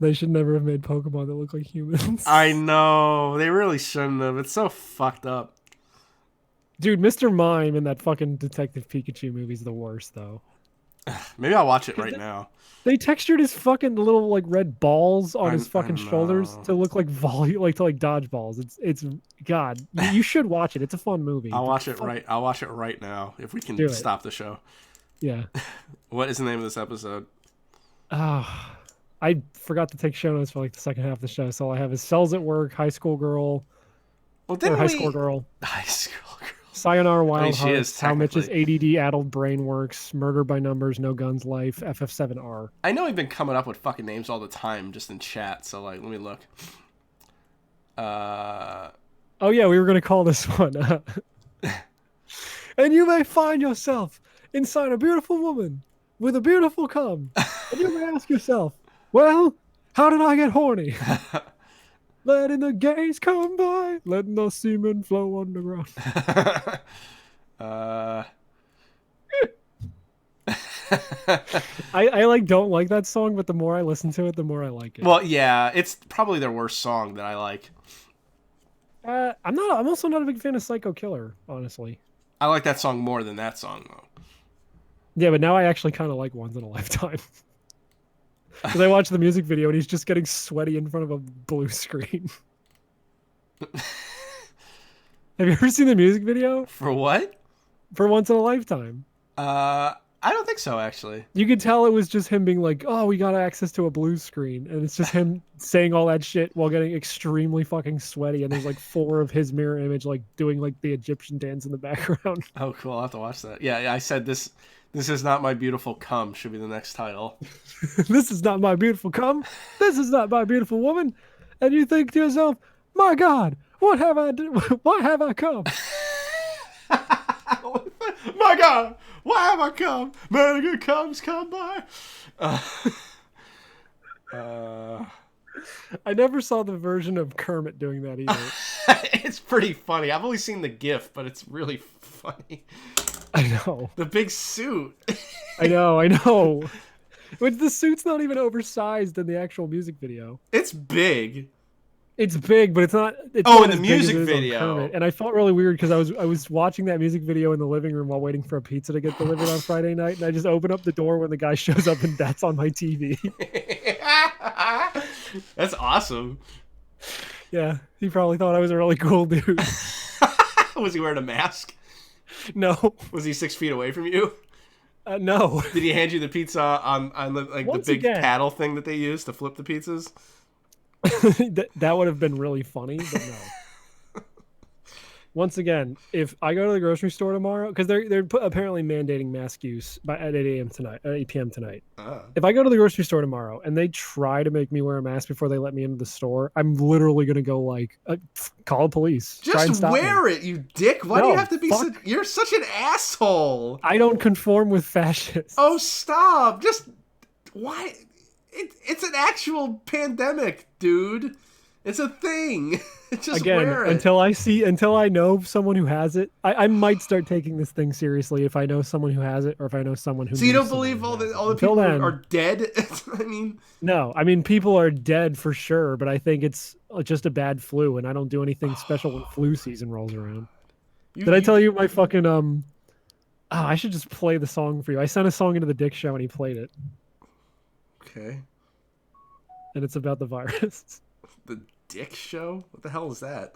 They should never have made Pokemon that look like humans. I know. They really shouldn't have. It's so fucked up. Dude, Mr. Mime in that fucking Detective Pikachu movie is the worst, though. Maybe I'll watch it right now. They textured his fucking little like red balls on his fucking shoulders to look like dodgeballs. It's God. You should watch it. It's a fun movie. I'll watch it right now if we can stop the show. Yeah. What is the name of this episode? I forgot to take show notes for like the second half of the show, so all I have is Cells at Work, High School Girl, High School Girl, Sayonara Wild Hearts, How Mitch's ADD-addled brain works, Murder by Numbers, No Guns Life, FF7R. I know we've been coming up with fucking names all the time just in chat, so like, let me look. Oh yeah, we were gonna call this one. And you may find yourself inside a beautiful woman with a beautiful cum, and you may ask yourself, well, how did I get horny? Letting the gays come by, letting the semen flow underground. I like don't like that song, but the more I listen to it, the more I like it. Well, yeah, it's probably their worst song that I like. I'm also not a big fan of Psycho Killer, honestly. I like that song more than that song though. Yeah, but now I actually kind of like Once in a Lifetime. Because I watched the music video and he's just getting sweaty in front of a blue screen. Have you ever seen the music video? For what? For Once in a Lifetime. I don't think so, actually. You could tell it was just him being like, oh, we got access to a blue screen. And it's just him saying all that shit while getting extremely fucking sweaty. And there's like 4 of his mirror image, like doing like the Egyptian dance in the background. Oh, cool. I'll have to watch that. Yeah, I said this is Not My Beautiful Cum should be the next title. This is not my beautiful cum. This is not my beautiful woman. And you think to yourself, my God, what have I done? Why have I come? My God, why have I come? Many good comes come by. I never saw the version of Kermit doing that either. It's pretty funny. I've only seen the GIF, but it's really funny. I know. The big suit. I know. But the suit's not even oversized in the actual music video. It's big. It's big, but it's not. It's in not the music video. And I felt really weird because I was watching that music video in the living room while waiting for a pizza to get delivered on Friday night, and I just open up the door when the guy shows up, and that's on my TV. That's awesome. Yeah, he probably thought I was a really cool dude. Was he wearing a mask? No. Was he 6 feet away from you? No. Did he hand you the pizza on the big paddle thing that they use to flip the pizzas? That would have been really funny, but no. Once again, if I go to the grocery store tomorrow, because they're apparently mandating mask use at 8 p.m. tonight. If I go to the grocery store tomorrow and they try to make me wear a mask before they let me into the store, I'm literally gonna go like, call the police. Just wear it, you dick. Why do you have to be such? You're such an asshole. I don't conform with fascists. Oh, stop! Just why? It's an actual pandemic, dude. It's a thing. Just wear it. Until I know someone who has it, I might start taking this thing seriously if I know someone who has it, or if I know someone who. So you don't believe all the people are dead? I mean, no. I mean, people are dead for sure, but I think it's just a bad flu, and I don't do anything special when flu season rolls around. Did I tell you my fucking I should just play the song for you. I sent a song into the Dick Show and he played it. Okay. And it's about the virus. The Dick Show? What the hell is that?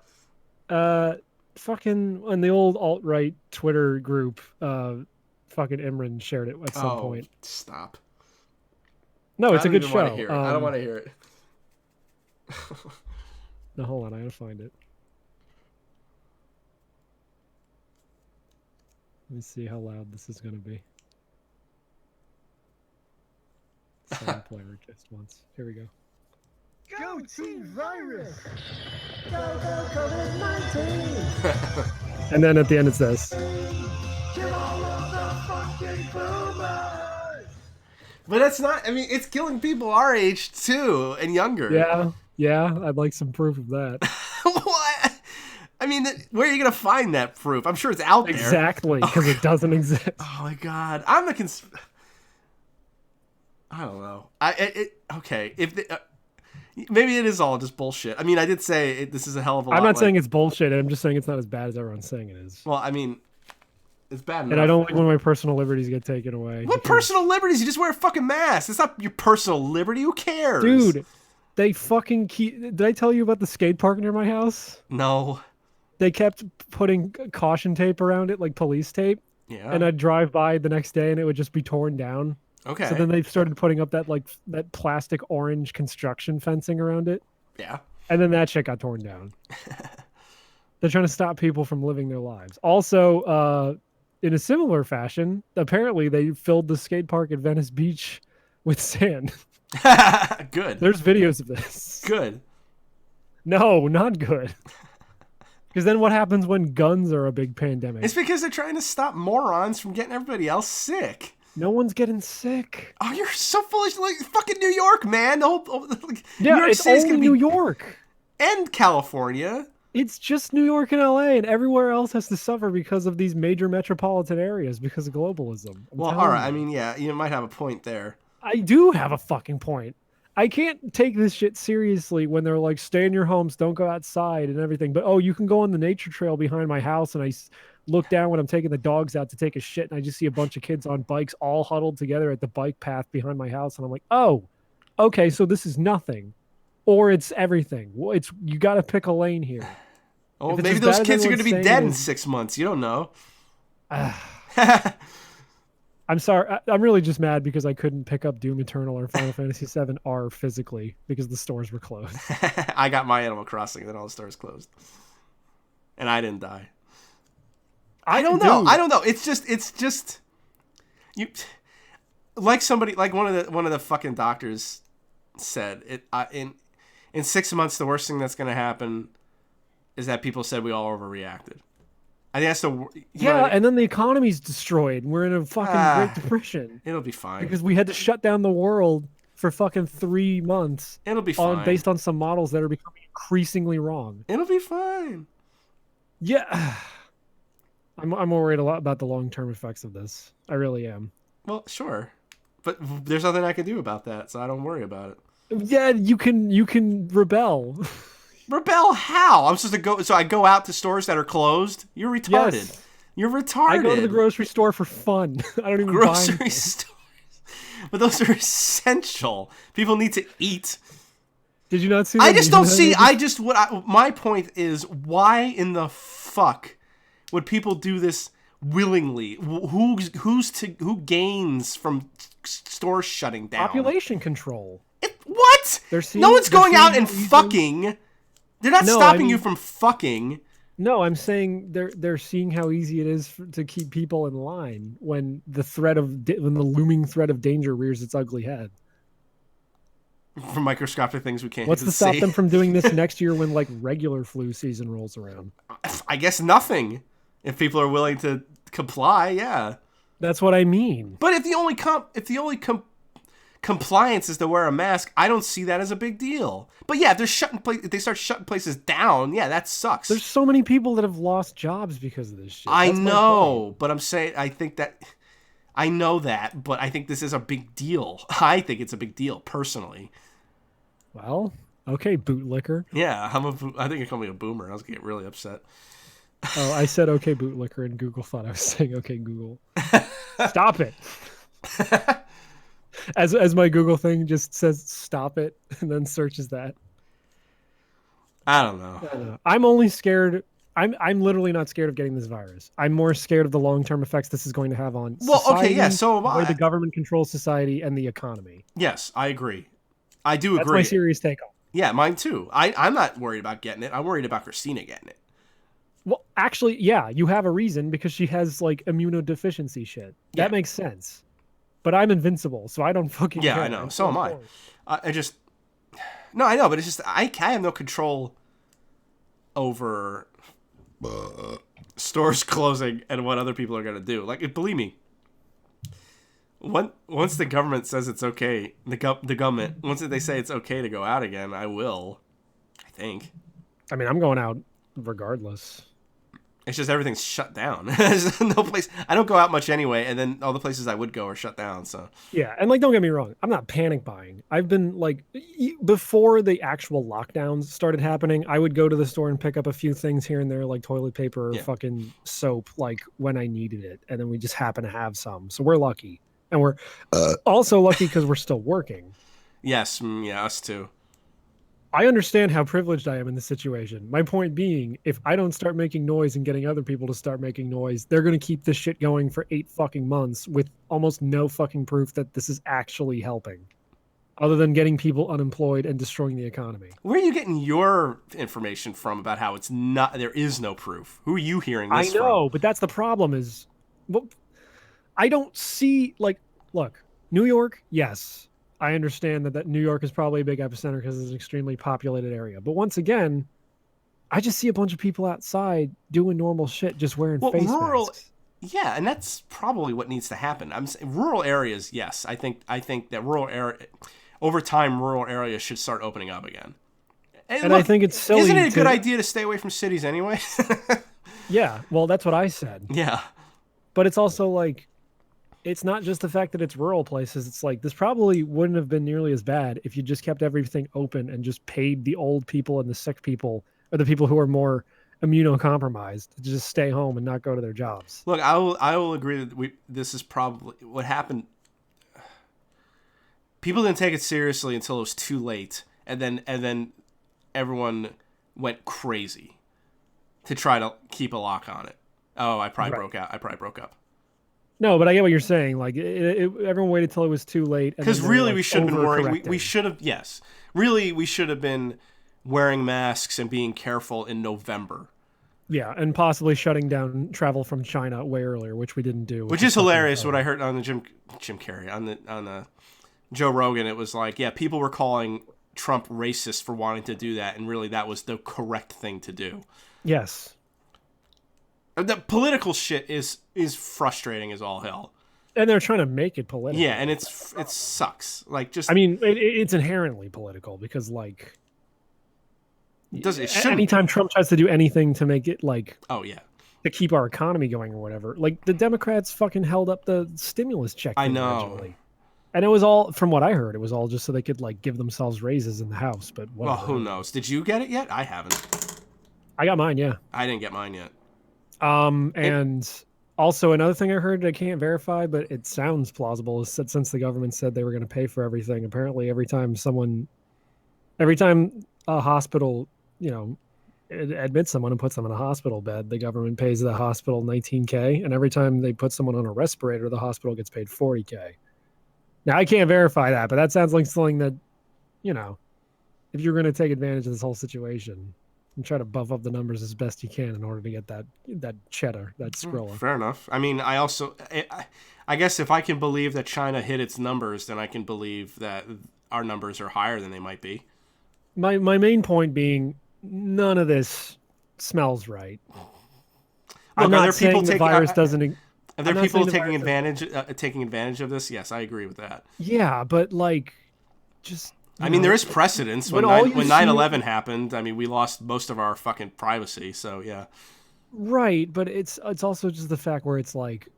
Fucking on the old alt-right Twitter group, fucking Imran shared it at some point. Stop. No, it's a good show. I don't want to hear it. No, hold on, I gotta find it. Let me see how loud this is gonna be. Sound player just once. Here we go. Go Team Virus! Go COVID-19! And then at the end it says, Kill all of the fucking boomers! But that's not, I mean, it's killing people our age too, and younger. Yeah, I'd like some proof of that. What? I mean, where are you going to find that proof? I'm sure it's out there. Exactly, because it doesn't exist. Oh my God. I'm a I don't know. Okay. If maybe it is all just bullshit. I mean, I did say this is a hell of a lot. I'm not saying it's bullshit. I'm just saying it's not as bad as everyone's saying it is. Well, I mean, it's bad enough. And I don't like when my personal liberties get taken away. What personal liberties? You just wear a fucking mask. It's not your personal liberty. Who cares? Dude, they fucking keep... Did I tell you about the skate park near my house? No. They kept putting caution tape around it, like police tape. Yeah. And I'd drive by the next day and it would just be torn down. Okay. So then they started putting up that plastic orange construction fencing around it. Yeah. And then that shit got torn down. They're trying to stop people from living their lives. Also, in a similar fashion, apparently they filled the skate park at Venice Beach with sand. Good. There's videos of this. Good. No, not good. Because then what happens when guns are a big pandemic? It's because they're trying to stop morons from getting everybody else sick. No one's getting sick. Oh, you're so foolish. Like, fucking New York, man. New York City's only New York. And California. It's just New York and LA, and everywhere else has to suffer because of these major metropolitan areas because of globalism. Well, all right. I mean, yeah, you might have a point there. I do have a fucking point. I can't take this shit seriously when they're like, stay in your homes, don't go outside and everything. But, oh, you can go on the nature trail behind my house. And I look down when I'm taking the dogs out to take a shit. And I just see a bunch of kids on bikes all huddled together at the bike path behind my house. And I'm like, oh, okay, so this is nothing. Or it's everything. Well, you got to pick a lane here. Oh, maybe those kids are going to be dead in 6 months. You don't know. I'm sorry. I'm really just mad because I couldn't pick up Doom Eternal or Final Fantasy VII R physically because the stores were closed. I got my Animal Crossing, and then all the stores closed, and I didn't die. I don't know. I don't know. It's just you, like somebody, like one of the fucking doctors said it. In 6 months, the worst thing that's going to happen is that people said we all overreacted. I think that's and then the economy's destroyed. We're in a fucking Great Depression. It'll be fine. Because we had to shut down the world for fucking 3 months. It'll be fine. Based on some models that are becoming increasingly wrong. It'll be fine. Yeah. I'm worried a lot about the long-term effects of this. I really am. Well, sure. But there's nothing I can do about that, so I don't worry about it. Yeah, you can rebel. Rebel how? I'm supposed to go, so I go out to stores that are closed? You're retarded. Yes. You're retarded. I go to the grocery store for fun. I don't even grocery stores. But those are essential. People need to eat. Did you not see? I just don't see. My point is, why in the fuck would people do this willingly? Who gains from stores shutting down? Population control. What? No one's going out and fucking. They're not stopping you from fucking. No, I'm saying they're seeing how easy it is to keep people in line when the looming threat of danger rears its ugly head. From microscopic things we can't. What's to stop them from doing this next year when like regular flu season rolls around? I guess nothing. If people are willing to comply, yeah. That's what I mean. But if the only compliance is to wear a mask, I don't see that as a big deal. But yeah, if they start shutting places down, yeah, that sucks. There's so many people that have lost jobs because of this shit. I know, but I'm saying I know that, but I think this is a big deal. I think it's a big deal personally. Well, okay, bootlicker. Yeah, I think you called me a boomer. I was gonna get really upset. Oh, I said okay, bootlicker, and Google thought I was saying okay, Google. Stop it. As my Google thing just says stop it and then searches that. I don't know. I'm only scared. I'm literally not scared of getting this virus. I'm more scared of the long-term effects this is going to have on society, okay, yeah, so am I. Where the government controls society and the economy. Yes, I agree. I do agree. That's my serious take on it. Yeah, mine too. I'm not worried about getting it. I'm worried about Christina getting it. Well, actually, yeah, you have a reason because she has like immunodeficiency shit. That makes sense. But I'm invincible, so I don't fucking care. Yeah, I know. So am I. No, I know, but it's just I have no control over stores closing and what other people are gonna do. Like, believe me, once the government says it's okay, the government once they say it's okay to go out again, I will. I think. I mean, I'm going out regardless. It's just everything's shut down. There's no place. I don't go out much anyway, and then all the places I would go are shut down. So yeah, and like, don't get me wrong, I'm not panic buying. I've been like, before the actual lockdowns started happening, I would go to the store and pick up a few things here and there, like toilet paper or fucking soap, like when I needed it, and then we just happen to have some. So we're lucky, and we're also lucky because we're still working. Yes, yeah, us too. I understand how privileged I am in this situation. My point being, if I don't start making noise and getting other people to start making noise, they're going to keep this shit going for 8 fucking months with almost no fucking proof that this is actually helping, other than getting people unemployed and destroying the economy. Where are you getting your information from about how it's not? There is no proof. Who are you hearing this from? I know, but that's the problem is, well, I don't see, like, look, New York, yes. I understand that New York is probably a big epicenter because it's an extremely populated area. But once again, I just see a bunch of people outside doing normal shit, just wearing face masks. Yeah, and that's probably what needs to happen. I'm saying rural areas, yes. I think that over time, rural areas should start opening up again. And look, I think it's silly. Isn't it a good idea to stay away from cities anyway? Yeah, well, that's what I said. Yeah. But it's also like, it's not just the fact that it's rural places. It's like this probably wouldn't have been nearly as bad if you just kept everything open and just paid the old people and the sick people or the people who are more immunocompromised to just stay home and not go to their jobs. Look, I will agree that this is probably what happened. People didn't take it seriously until it was too late, and then everyone went crazy to try to keep a lock on it. Oh, I probably broke up. No, but I get what you're saying. Like, everyone waited till it was too late. Because really, we should have been worrying. We should have, yes. Really, we should have been wearing masks and being careful in November. Yeah, and possibly shutting down travel from China way earlier, which we didn't do. Which is hilarious. What I heard on the Jim Carrey on the Joe Rogan, it was like, yeah, people were calling Trump racist for wanting to do that, and really, that was the correct thing to do. Yes. The political shit is frustrating as all hell. And they're trying to make it political. Yeah, and it sucks. Like, just, I mean, it's inherently political because, like, it anytime Trump tries to do anything to make it like, oh yeah, to keep our economy going or whatever, like the Democrats fucking held up the stimulus check. I know. Originally. And it was all, from what I heard, it was all just so they could like give themselves raises in the House. But whatever. Well, who knows? Did you get it yet? I haven't. I got mine. Yeah. I didn't get mine yet. And also another thing I heard I can't verify, but it sounds plausible, is that since the government said they were going to pay for everything, apparently every time a hospital, admits someone and puts them in a hospital bed, the government pays the hospital $19K, and every time they put someone on a respirator, the hospital gets paid $40K. Now I can't verify that, but that sounds like something that, if you're going to take advantage of this whole situation and try to buff up the numbers as best you can in order to get that cheddar, that Skrilla. Fair enough. I mean, I guess if I can believe that China hit its numbers, then I can believe that our numbers are higher than they might be. My main point being, none of this smells right. I'm not saying the virus doesn't. Are there people taking advantage of this? Yes, I agree with that. Yeah, but like, just. I mean, there is precedence. When 9/11 happened, I mean, we lost most of our fucking privacy, so yeah. Right, but it's also just the fact where it's like,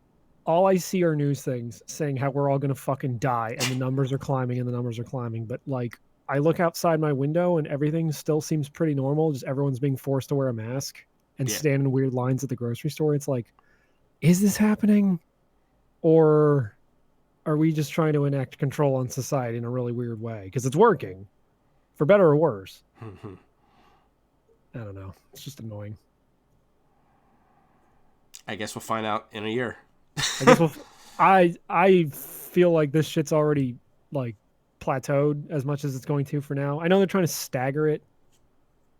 all I see are news things saying how we're all going to fucking die, and the numbers are climbing, but like, I look outside my window and everything still seems pretty normal, just everyone's being forced to wear a mask and stand in weird lines at the grocery store. It's like, is this happening? Or are we just trying to enact control on society in a really weird way? Because it's working, for better or worse. Mm-hmm. I don't know. It's just annoying. I guess we'll find out in a year. I feel like this shit's already like plateaued as much as it's going to for now. I know they're trying to stagger it.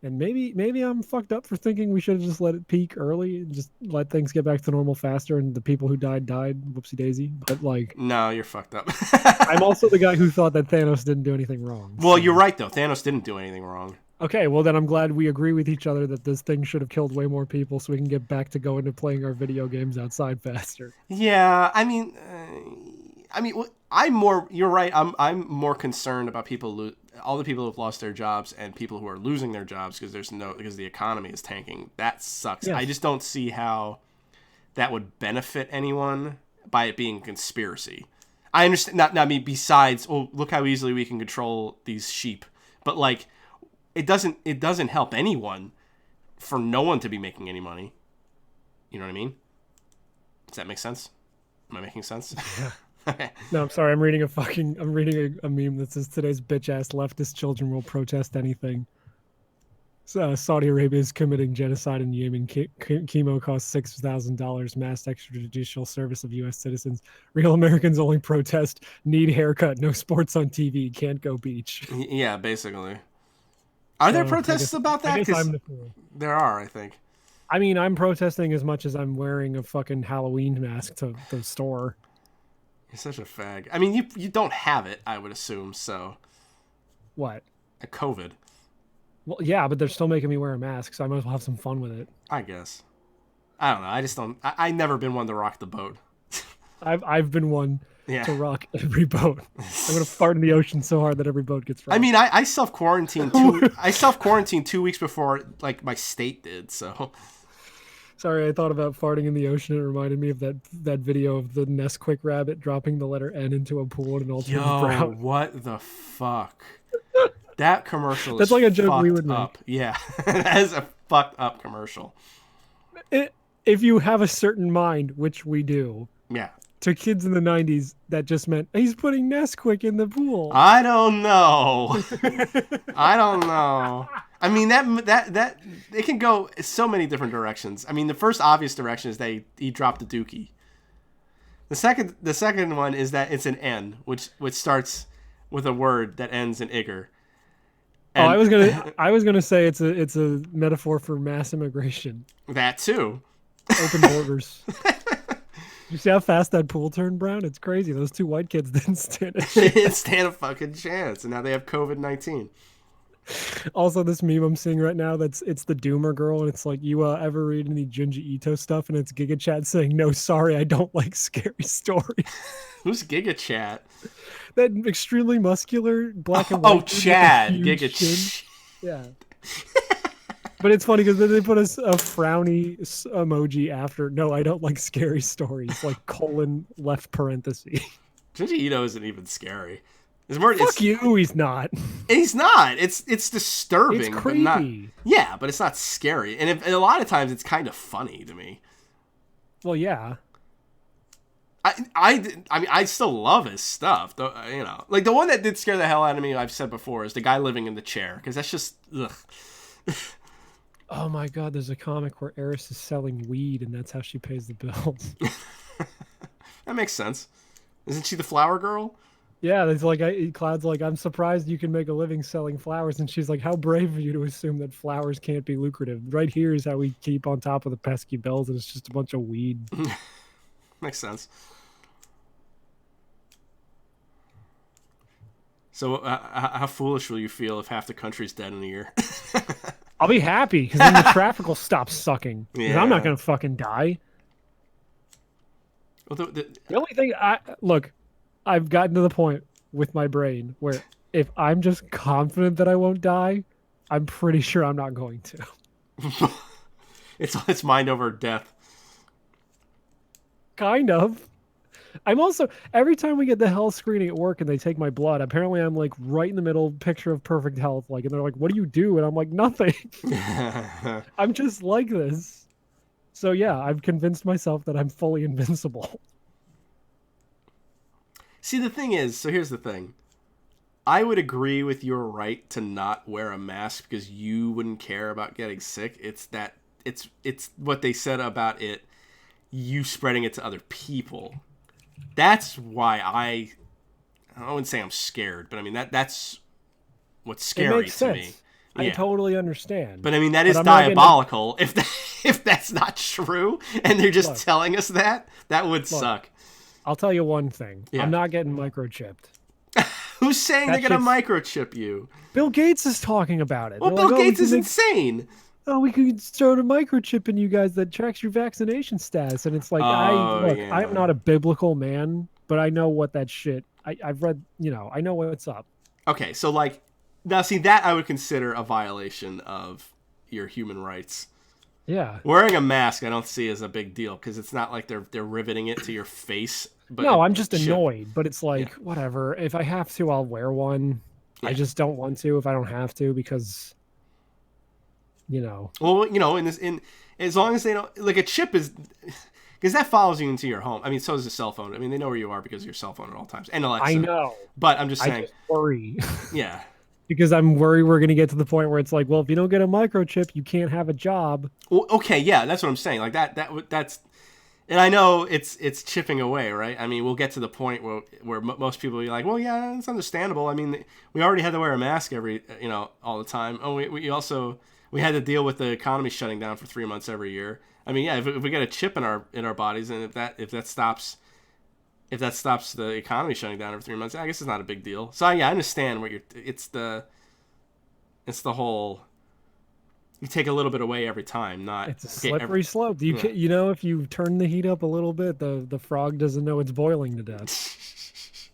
And maybe I'm fucked up for thinking we should have just let it peak early and just let things get back to normal faster, and the people who died, whoopsie daisy. But like, no, you're fucked up. I'm also the guy who thought that Thanos didn't do anything wrong. Well, you're right though. Thanos didn't do anything wrong. Okay, well then I'm glad we agree with each other that this thing should have killed way more people so we can get back to going to playing our video games outside faster. Yeah, I mean, you're right. I'm more concerned about all the people who've lost their jobs and people who are losing their jobs because the economy is tanking. That sucks. Yes. I just don't see how that would benefit anyone by it being a conspiracy. I understand. Besides, look how easily we can control these sheep. But like, it doesn't help anyone for no one to be making any money. You know what I mean? Does that make sense? Am I making sense? Yeah. No, I'm sorry. I'm reading a meme that says today's bitch ass leftist children will protest anything. So, Saudi Arabia is committing genocide in Yemen. Chemo costs $6,000. Mass extrajudicial service of U.S. citizens. Real Americans only protest. Need haircut. No sports on TV. Can't go beach. Yeah, basically. Are there protests about that? I guess I'm the there are, I think. I mean, I'm protesting as much as I'm wearing a fucking Halloween mask to the store. You're such a fag. I mean, you don't have it, I would assume, so. What? A COVID. Well, yeah, but they're still making me wear a mask, so I might as well have some fun with it. I guess. I don't know. I just don't. I've never been one to rock the boat. I've been one to rock every boat. I'm gonna fart in the ocean so hard that every boat gets rocked. I mean, I self-quarantined 2 weeks before like my state did, so. Sorry, I thought about farting in the ocean. It reminded me of that video of the Nesquik rabbit dropping the letter N into a pool and it all turns brown. What the fuck? That commercial That's is like a joke we would up. make. Yeah, that is a fucked up commercial. If you have a certain mind, which we do, Yeah. to kids in the 90s, that just meant he's putting Nesquik in the pool. I don't know. I don't know. I mean, that it can go so many different directions. I mean, the first obvious direction is that he dropped the dookie. The second one is that it's an N, which starts with a word that ends in igger. And I was gonna say it's a metaphor for mass immigration. That too. Open borders. You see how fast that pool turned brown? It's crazy. Those two white kids didn't stand a chance. They didn't stand a fucking chance, and now they have COVID-19. Also, this meme I'm seeing right now, it's the Doomer girl, and it's like, you ever read any Junji Ito stuff? And it's Giga Chat saying, no, sorry, I don't like scary stories. Who's Giga Chat? That extremely muscular black and white. Oh, Chad. Giga Chat. Yeah. But it's funny because then they put a frowny emoji after, no, I don't like scary stories, like colon left parenthesis. Junji Ito isn't even scary. Fuck you, he's not. He's not. It's disturbing. It's creepy. But not, but it's not scary. And a lot of times it's kind of funny to me. Well, yeah. I mean, I still love his stuff. Though, you know, like the one that did scare the hell out of me, I've said before, is the guy living in the chair. Because that's just, ugh. Oh my god, there's a comic where Eris is selling weed and that's how she pays the bills. That makes sense. Isn't she the flower girl? Yeah, it's like Cloud's like, I'm surprised you can make a living selling flowers, and she's like, how brave of you to assume that flowers can't be lucrative. Right here is how we keep on top of the pesky bills, and it's just a bunch of weed. Makes sense. So how foolish will you feel if half the country's dead in a year? I'll be happy, because then the traffic will stop sucking. Yeah. I'm not going to fucking die. Well, the only thing I've gotten to the point with my brain where if I'm just confident that I won't die, I'm pretty sure I'm not going to. It's mind over death. Kind of. I'm also, every time we get the health screening at work and they take my blood, apparently I'm like right in the middle, picture of perfect health. Like, and they're like, what do you do? And I'm like, nothing. I'm just like this. So yeah, I've convinced myself that I'm fully invincible. See, the thing is, so here's the thing. I would agree with your right to not wear a mask because you wouldn't care about getting sick. It's what they said about it, you spreading it to other people. That's why I wouldn't say I'm scared, but I mean that's what's scary to me. Yeah. I totally understand. But I mean that is diabolical. If that's not true and they're just telling us that would suck. I'll tell you one thing. Yeah. I'm not getting microchipped. Who's saying they're going to microchip you? Bill Gates is talking about it. Well, Bill Gates is insane. Oh, we could start a microchip in you guys that tracks your vaccination status. And it's like, I'm not a biblical man, but I know what that shit, I've read, I know what's up. Okay, so like, now see, that I would consider a violation of your human rights. Yeah. Wearing a mask I don't see as a big deal because it's not like they're riveting it to your face. But no, I'm just annoyed, but it's like, whatever. If I have to, I'll wear one. Yeah. I just don't want to if I don't have to because, Well, as long as they don't, like a chip is, because that follows you into your home. I mean, so does a cell phone. I mean, they know where you are because of your cell phone at all times. And Alexa. I know. But I'm just saying. I just worry. Yeah. Because I'm worried we're going to get to the point where it's like, well, if you don't get a microchip, you can't have a job. Well, okay, yeah, that's what I'm saying. Like that's, and I know it's chipping away, right? I mean, we'll get to the point where most people will be like, well, yeah, it's understandable. I mean, we already had to wear a mask all the time. Oh, we had to deal with the economy shutting down for 3 months every year. I mean, yeah, if we get a chip in our bodies, and if that stops the economy shutting down every 3 months, I guess it's not a big deal. So yeah, I understand what it's the whole, you take a little bit away every time, not. It's a slippery slope. If you turn the heat up a little bit, the frog doesn't know it's boiling to death.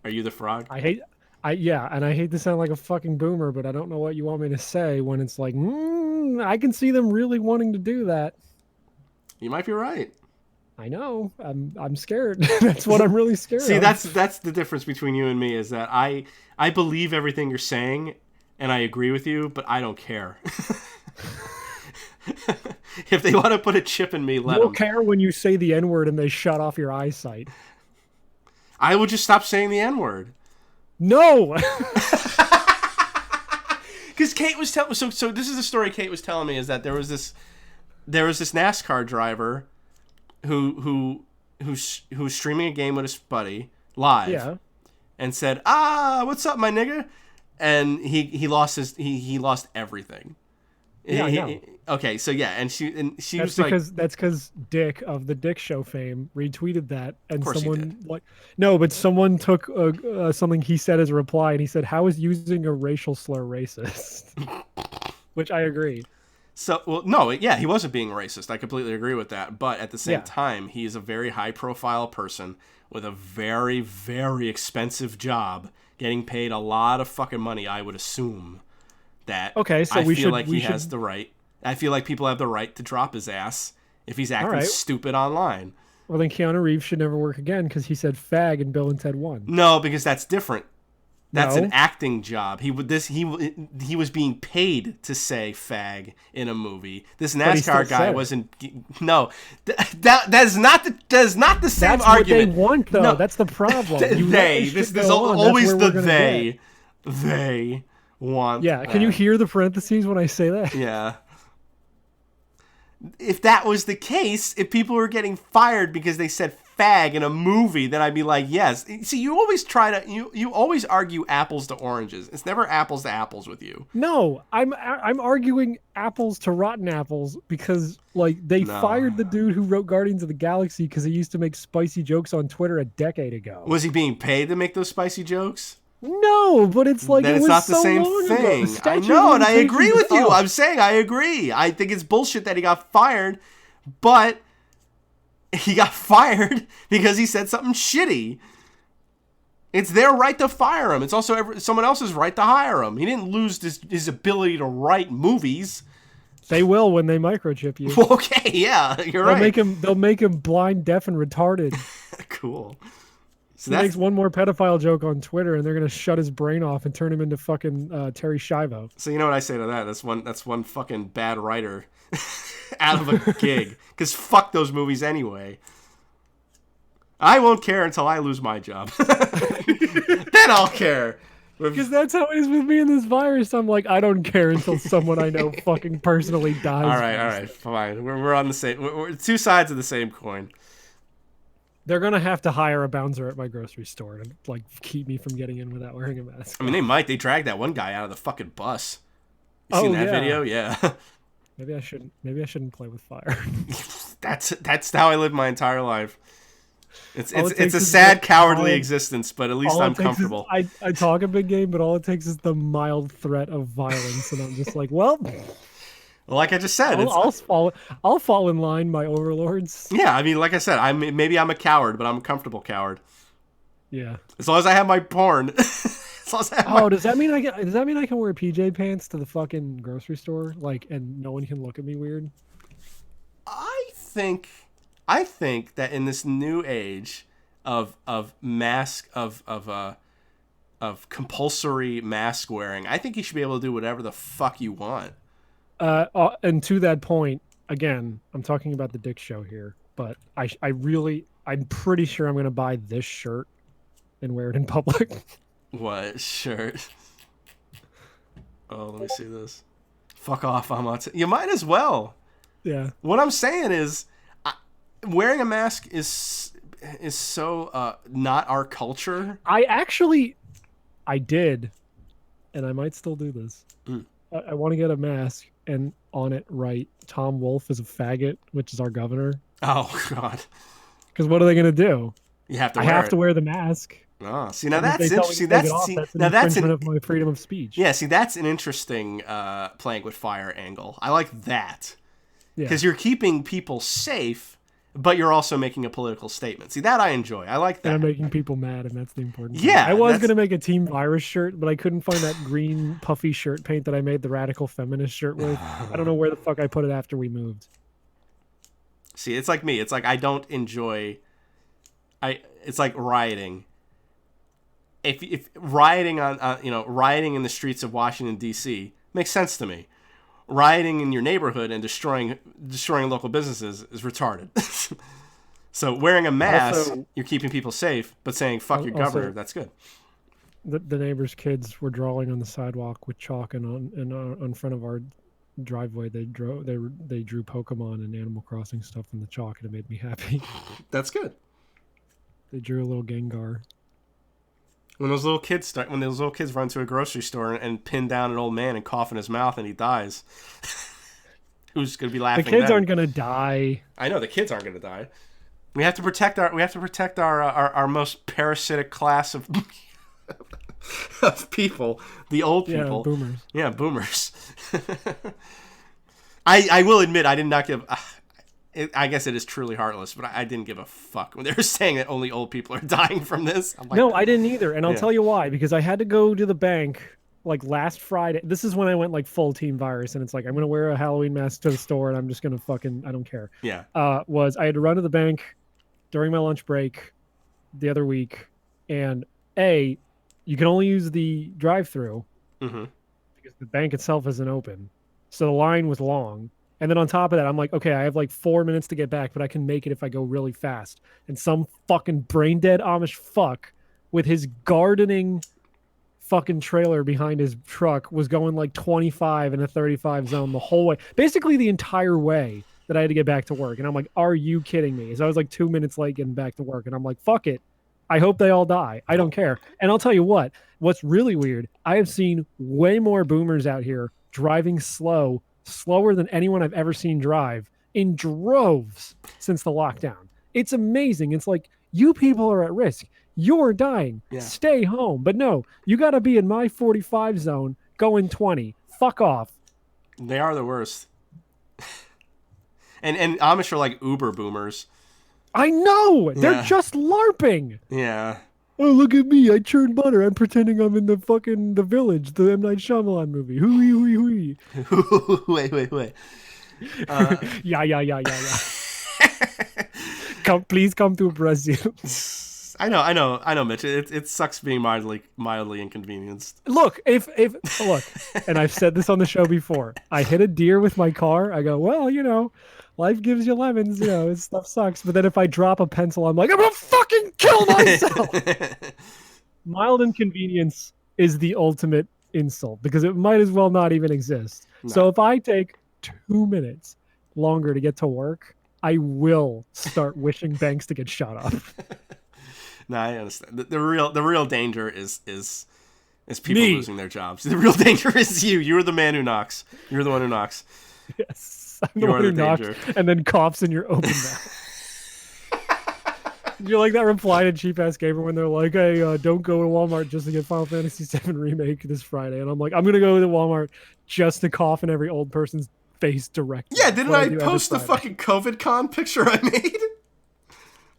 Are you the frog? I hate to sound like a fucking boomer, but I don't know what you want me to say when it's like, I can see them really wanting to do that. You might be right. I know. I'm scared. That's what I'm really scared See, of. that's the difference between you and me, is that I believe everything you're saying and I agree with you, but I don't care. If they want to put a chip in me, let them. You don't care when you say the N-word and they shut off your eyesight. I would just stop saying the N-word. No. Because Kate was telling. So this is the story Kate was telling me, is that there was this NASCAR driver who was streaming a game with his buddy live. Yeah. And said, "What's up, my nigga?" And he lost everything. Yeah, I know. Okay, so yeah, and she That's was because that's because Dick of the Dick Show fame retweeted that, and Of course he someone did. but someone took something he said as a reply, and he said, "How is using a racial slur racist?" Which I agree. So, well, no, yeah, he wasn't being racist. I completely agree with that. But at the same Yeah. time, he is a very high-profile person with a very, very expensive job, getting paid a lot of fucking money, I would assume. That Okay, so I we feel should- like we he has should- the right. I feel like people have the right to drop his ass if he's acting right. stupid online. Well, then Keanu Reeves should never work again because he said "fag" in Bill and Ted 1. No, because that's different. That's No. an acting job. He was being paid to say "fag" in a movie. This But he NASCAR still guy said it. wasn't. No, that is not the same That's argument. what they want, though. No. That's the problem. You let They. this This shit there's go on. That's always where the we're gonna they. get. They want. Yeah, can you that. hear the parentheses when I say that? Yeah. If that was the case, if people were getting fired because they said fag in a movie, then I'd be like, yes. See, you always you always argue apples to oranges. It's never apples to apples with you. No, I'm arguing apples to rotten apples because like they No. fired the dude who wrote Guardians of the Galaxy because he used to make spicy jokes on Twitter a decade ago. Was he being paid to make those spicy jokes? No, but it's like Then it it's was not the so same long ago. The thing. I statute of know, and I limitations agree is with you. up. I'm saying I agree. I think it's bullshit that he got fired, but he got fired because he said something shitty. It's their right to fire him. It's also someone else's right to hire him. He didn't lose his ability to write movies. They will when they microchip you. Okay, yeah, you're right. They'll make him blind, deaf, and retarded. Cool. So He makes one more pedophile joke on Twitter, and they're gonna shut his brain off and turn him into fucking Terry Schiavo. So you know what I say to that? That's one fucking bad writer out of a gig. Because fuck those movies anyway. I won't care until I lose my job. Then I'll care. Because that's how it is with me in this virus. I'm like, I don't care until someone I know fucking personally dies. All right, fine. We're on the same. We're two sides of the same coin. They're gonna have to hire a bouncer at my grocery store to like keep me from getting in without wearing a mask. I mean, they might. They dragged that one guy out of the fucking bus. You seen that video? Yeah. Maybe I shouldn't play with fire. That's how I lived my entire life. It's All it a takes is sad, the cowardly mild- existence, but at least all it I'm takes is- comfortable. I talk a big game, but all it takes is the mild threat of violence, and I'm just like, well, Like I just said, I'll fall in line, my overlords. yeah. I mean, like I said, maybe I'm a coward, but I'm a comfortable coward. Yeah. As long as I have my porn. As long as I have my... Does that mean I can wear PJ pants to the fucking grocery store, like, and no one can look at me weird? I think that in this new age of compulsory mask wearing, I think you should be able to do whatever the fuck you want. And to that point, again, I'm talking about the Dick Show here, but I'm pretty sure I'm gonna buy this shirt and wear it in public. What shirt? Oh, let me see this. Fuck off, you might as well. Yeah. What I'm saying is, wearing a mask is so not our culture. I did, and I might still do this. I want to get a mask and on it write Tom Wolfe is a faggot, which is our governor. Oh God! Because what are they gonna do? You have to. I have to wear the mask. Oh, see now And if that's they tell me interesting. to take it That's off, see, that's an now that's infringement of my freedom of speech. Yeah, see that's an interesting playing with fire angle. I like that Yeah. because you're keeping people safe, but you're also making a political statement. See, that I enjoy. I like that. And I'm making people mad, and that's the important Yeah, thing. I was going to make a Team Virus shirt, but I couldn't find that green puffy shirt paint that I made the Radical Feminist shirt with. I don't know where the fuck I put it after we moved. See, it's like me. It's like I don't enjoy... It's like rioting. If rioting rioting in the streets of Washington, D.C. makes sense to me. Rioting in your neighborhood and destroying local businesses is retarded. So wearing a mask, you're keeping people safe, but saying "fuck your governor," that's good. The neighbors' kids were drawing on the sidewalk with chalk, and on front of our driveway they drew Pokemon and Animal Crossing stuff on the chalk, and it made me happy. That's good. They drew a little Gengar. When those little kids run to a grocery store and pin down an old man and cough in his mouth and he dies, who's going to be laughing? The kids aren't going to die. I know the kids aren't going to die. We have to protect our most parasitic class of people, the old people. Yeah, boomers. Yeah, boomers. I will admit I did not give. I guess it is truly heartless, but I didn't give a fuck when they were saying that only old people are dying from this. I'm like, no, I didn't either, and I'll tell you why. Because I had to go to the bank like last Friday. This is when I went like full Team Virus, and it's like I'm gonna wear a Halloween mask to the store, and I'm just gonna I don't care. Yeah. I had to run to the bank during my lunch break the other week, and you can only use the drive-through because the bank itself isn't open, so the line was long. And then on top of that, I'm like, okay, I have like 4 minutes to get back, but I can make it if I go really fast. And some fucking brain dead Amish fuck with his gardening fucking trailer behind his truck was going like 25 in a 35 zone the whole way. Basically the entire way that I had to get back to work. And I'm like, are you kidding me? So I was like 2 minutes late getting back to work. And I'm like, fuck it. I hope they all die. I don't care. And I'll tell you what's really weird. I have seen way more boomers out here driving slower than anyone I've ever seen drive in droves since the lockdown. It's amazing. It's like, you people are at risk. You're dying. Yeah. Stay home. But no, you got to be in my 45 zone going 20. Fuck off. They are the worst. and Amish are like Uber boomers. I know. They're just LARPing. Yeah. Oh, look at me. I churn butter. I'm pretending I'm in the Village, the M. Night Shyamalan movie. Hooey, hooey, hooey. Wait. Yeah. Please come to Brazil. I know, Mitch. It sucks being mildly inconvenienced. Look, look, and I've said this on the show before. I hit a deer with my car. I go, well, life gives you lemons, this stuff sucks. But then if I drop a pencil, I'm like, I'm gonna fucking kill myself. Mild inconvenience is the ultimate insult because it might as well not even exist. No. So if I take 2 minutes longer to get to work, I will start wishing banks to get shut up. No, I understand. The real danger is people losing their jobs. The real danger is you. You're the man who knocks. You're the one who knocks. Yes. I'm the one who knocks and then coughs in your open mouth. You're like that reply to Cheap Ass Gamer when they're like, hey, don't go to Walmart just to get Final Fantasy VII Remake this Friday. And I'm like, I'm going to go to Walmart just to cough in every old person's face directly. Yeah, didn't I post the fucking COVID con picture I made?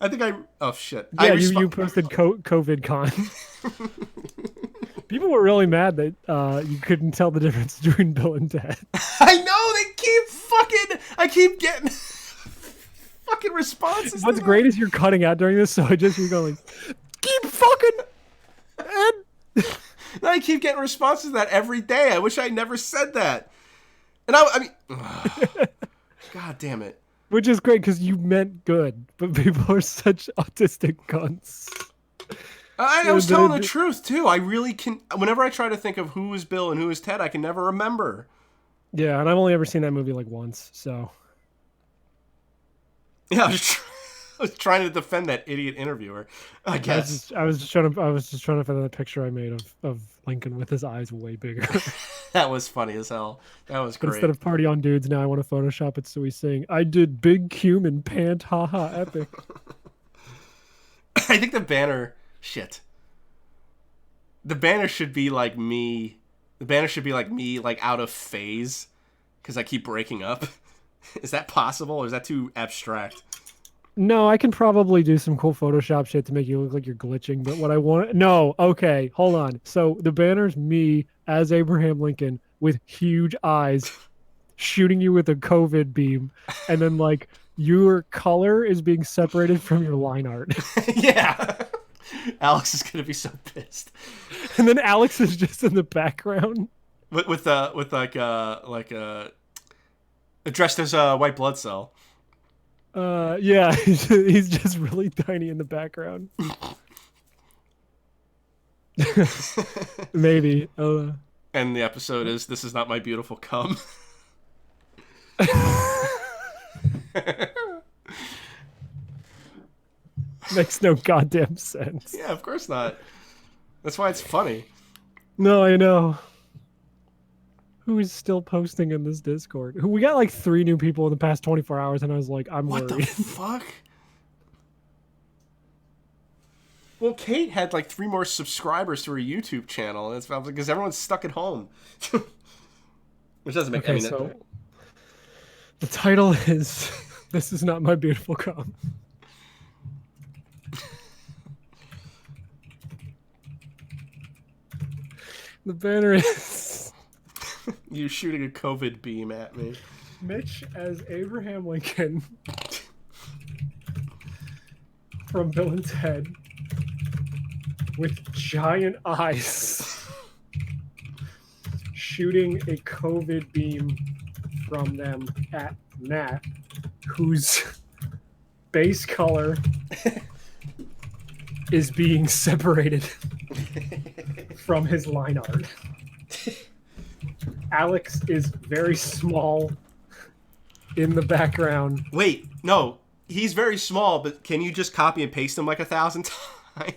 I think oh shit. Yeah, you posted COVID con. People were really mad that you couldn't tell the difference between Bill and Ted. I know, I keep getting fucking responses. What's great is you're cutting out during this, so you're going, keep fucking Ed. No, I keep getting responses to that every day. I wish I never said that. And I mean, God damn it. Which is great because you meant good, but people are such autistic cunts. I was telling the truth too. I really can. Whenever I try to think of who is Bill and who is Ted, I can never remember. Yeah, and I've only ever seen that movie like once, so. Yeah, I was trying to defend that idiot interviewer. I guess I was just trying to find that picture I made of Lincoln with his eyes way bigger. That was funny as hell. That was great. But instead of party on dudes, now I want to Photoshop it so he's saying, I did big cumin pant, haha, epic. I think the banner, the banner should be like me. The banner should be like me, like out of phase, because I keep breaking up. Is that possible, or is that too abstract? No, I can probably do some cool Photoshop shit to make you look like you're glitching, but what I want no, okay, hold on. So the banner's me as Abraham Lincoln with huge eyes shooting you with a COVID beam, and then like your color is being separated from your line art. Yeah. Alex is gonna be so pissed. And then Alex is just in the background. With dressed as a white blood cell. Yeah, he's just really tiny in the background. Maybe. And the episode is "This Is Not My Beautiful Cum." Makes no goddamn sense. Yeah, of course not. That's why it's funny. No, I know. Who is still posting in this Discord? We got like 3 new people in the past 24 hours, and I was like, I'm What worried. the fuck? Well, Kate had like 3 more subscribers to her YouTube channel, and it's because everyone's stuck at home. Which doesn't make any sense. The title is "This Is Not My Beautiful Cum." The banner is you shooting a COVID beam at me. Mitch as Abraham Lincoln from Bill and Ted with giant eyes shooting a COVID beam from them at Nat, whose base color is being separated from his line art. Alex is very small in the background. Wait, no. He's very small, but can you just copy and paste him like 1,000 times?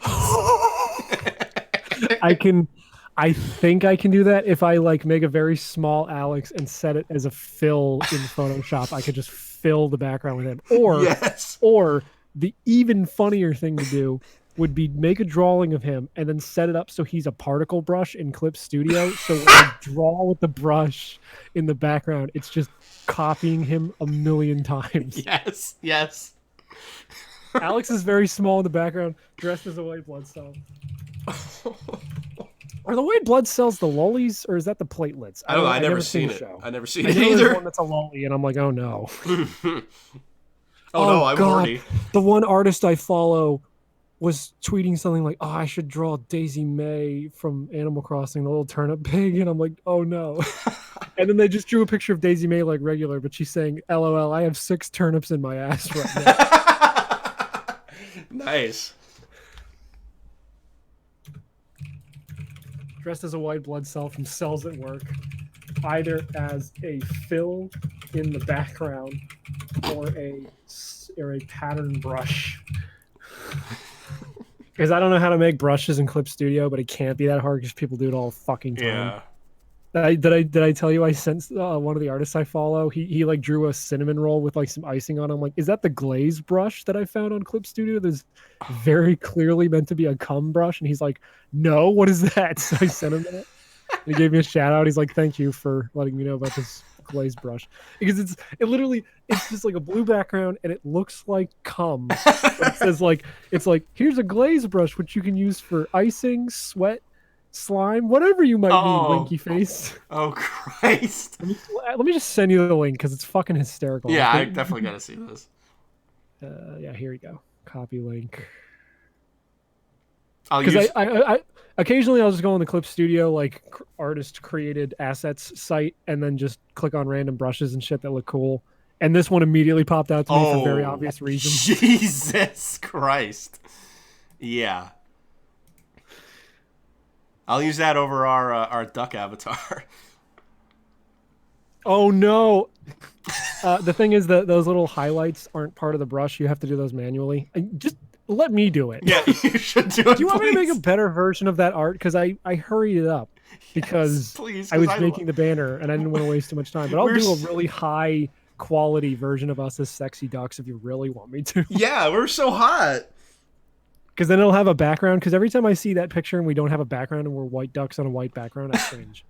I think I can do that if I like make a very small Alex and set it as a fill in Photoshop. I could just fill the background with him. Or yes. Or the even funnier thing to do would be make a drawing of him and then set it up so he's a particle brush in Clip Studio. So when I draw with the brush in the background, it's just copying him a million times. Yes, yes. Alex is very small in the background, dressed as a white blood cell. Are the white blood cells the lollies, or is that the platelets? I don't know. I've never seen it. I've never seen it either. There's one that's a lolly, and I'm like, oh no. Oh no, I'm horny. The one artist I follow was tweeting something like, "Oh, I should draw Daisy May from Animal Crossing, the little turnip pig," and I'm like, "Oh no!" And then they just drew a picture of Daisy May like regular, but she's saying, "LOL, I have 6 turnips in my ass right now." Nice. Dressed as a white blood cell from Cells at Work, either as a fill in the background or a pattern brush. Because I don't know how to make brushes in Clip Studio, but it can't be that hard because people do it all fucking time. Yeah. Did I tell you I sent one of the artists I follow? He like drew a cinnamon roll with like some icing on it. I'm like, is that the glaze brush that I found on Clip Studio? There's very clearly meant to be a cum brush, and he's like, no, what is that? So I sent him it. And he gave me a shout out. He's like, thank you for letting me know about this glaze brush, because it's just like a blue background and it looks like cum. It says like it's like, here's a glaze brush which you can use for icing, sweat, slime, whatever you might need, winky face. Oh Christ. Let me just send you the link because it's fucking hysterical. Yeah, I definitely gotta see this. Yeah, here we go. Copy link. Because I occasionally I'll just go on the Clip Studio like artist created assets site and then just click on random brushes and shit that look cool. And this one immediately popped out to me for very obvious reasons. Jesus Christ. Yeah. I'll use that over our duck avatar. Oh no. The thing is that those little highlights aren't part of the brush. You have to do those manually. Just let me do it. Yeah, you should do it. Do you want me to make a better version of that art? Because I hurried it up because please, I was making the banner and I didn't want to waste too much time. But I'll do a really high quality version of us as sexy ducks if you really want me to. Yeah, we're so hot. Because then it'll have a background. Because every time I see that picture and we don't have a background and we're white ducks on a white background, I cringe.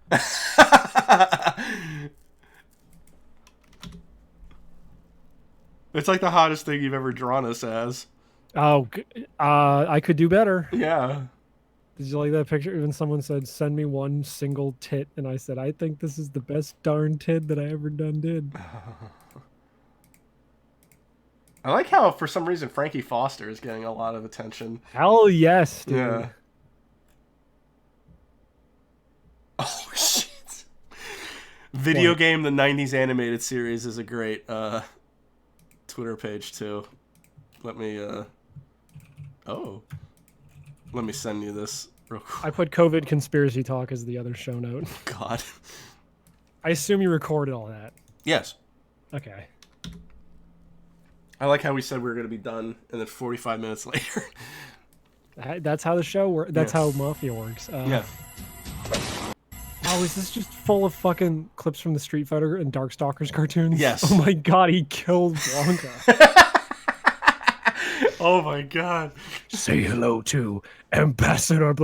It's like the hottest thing you've ever drawn us as. Oh, I could do better. Yeah. Did you like that picture? Even someone said, "Send me one single tit," and I said, "I think this is the best darn tit that I ever did." I like how, for some reason, Frankie Foster is getting a lot of attention. Hell yes, dude. Yeah. Oh, shit. Video Game, the 90s animated series, is a great Twitter page, too. Let me, let me send you this real quick. I put COVID conspiracy talk as the other show note. God. I assume you recorded all that. Yes. Okay. I like how we said we were going to be done, and then 45 minutes later. That's how the show works. That's how Mafia works. Yeah. Oh, is this just full of fucking clips from the Street Fighter and Darkstalkers cartoons? Yes. Oh my god, he killed Blanca. Oh my god. Say hello to Ambassador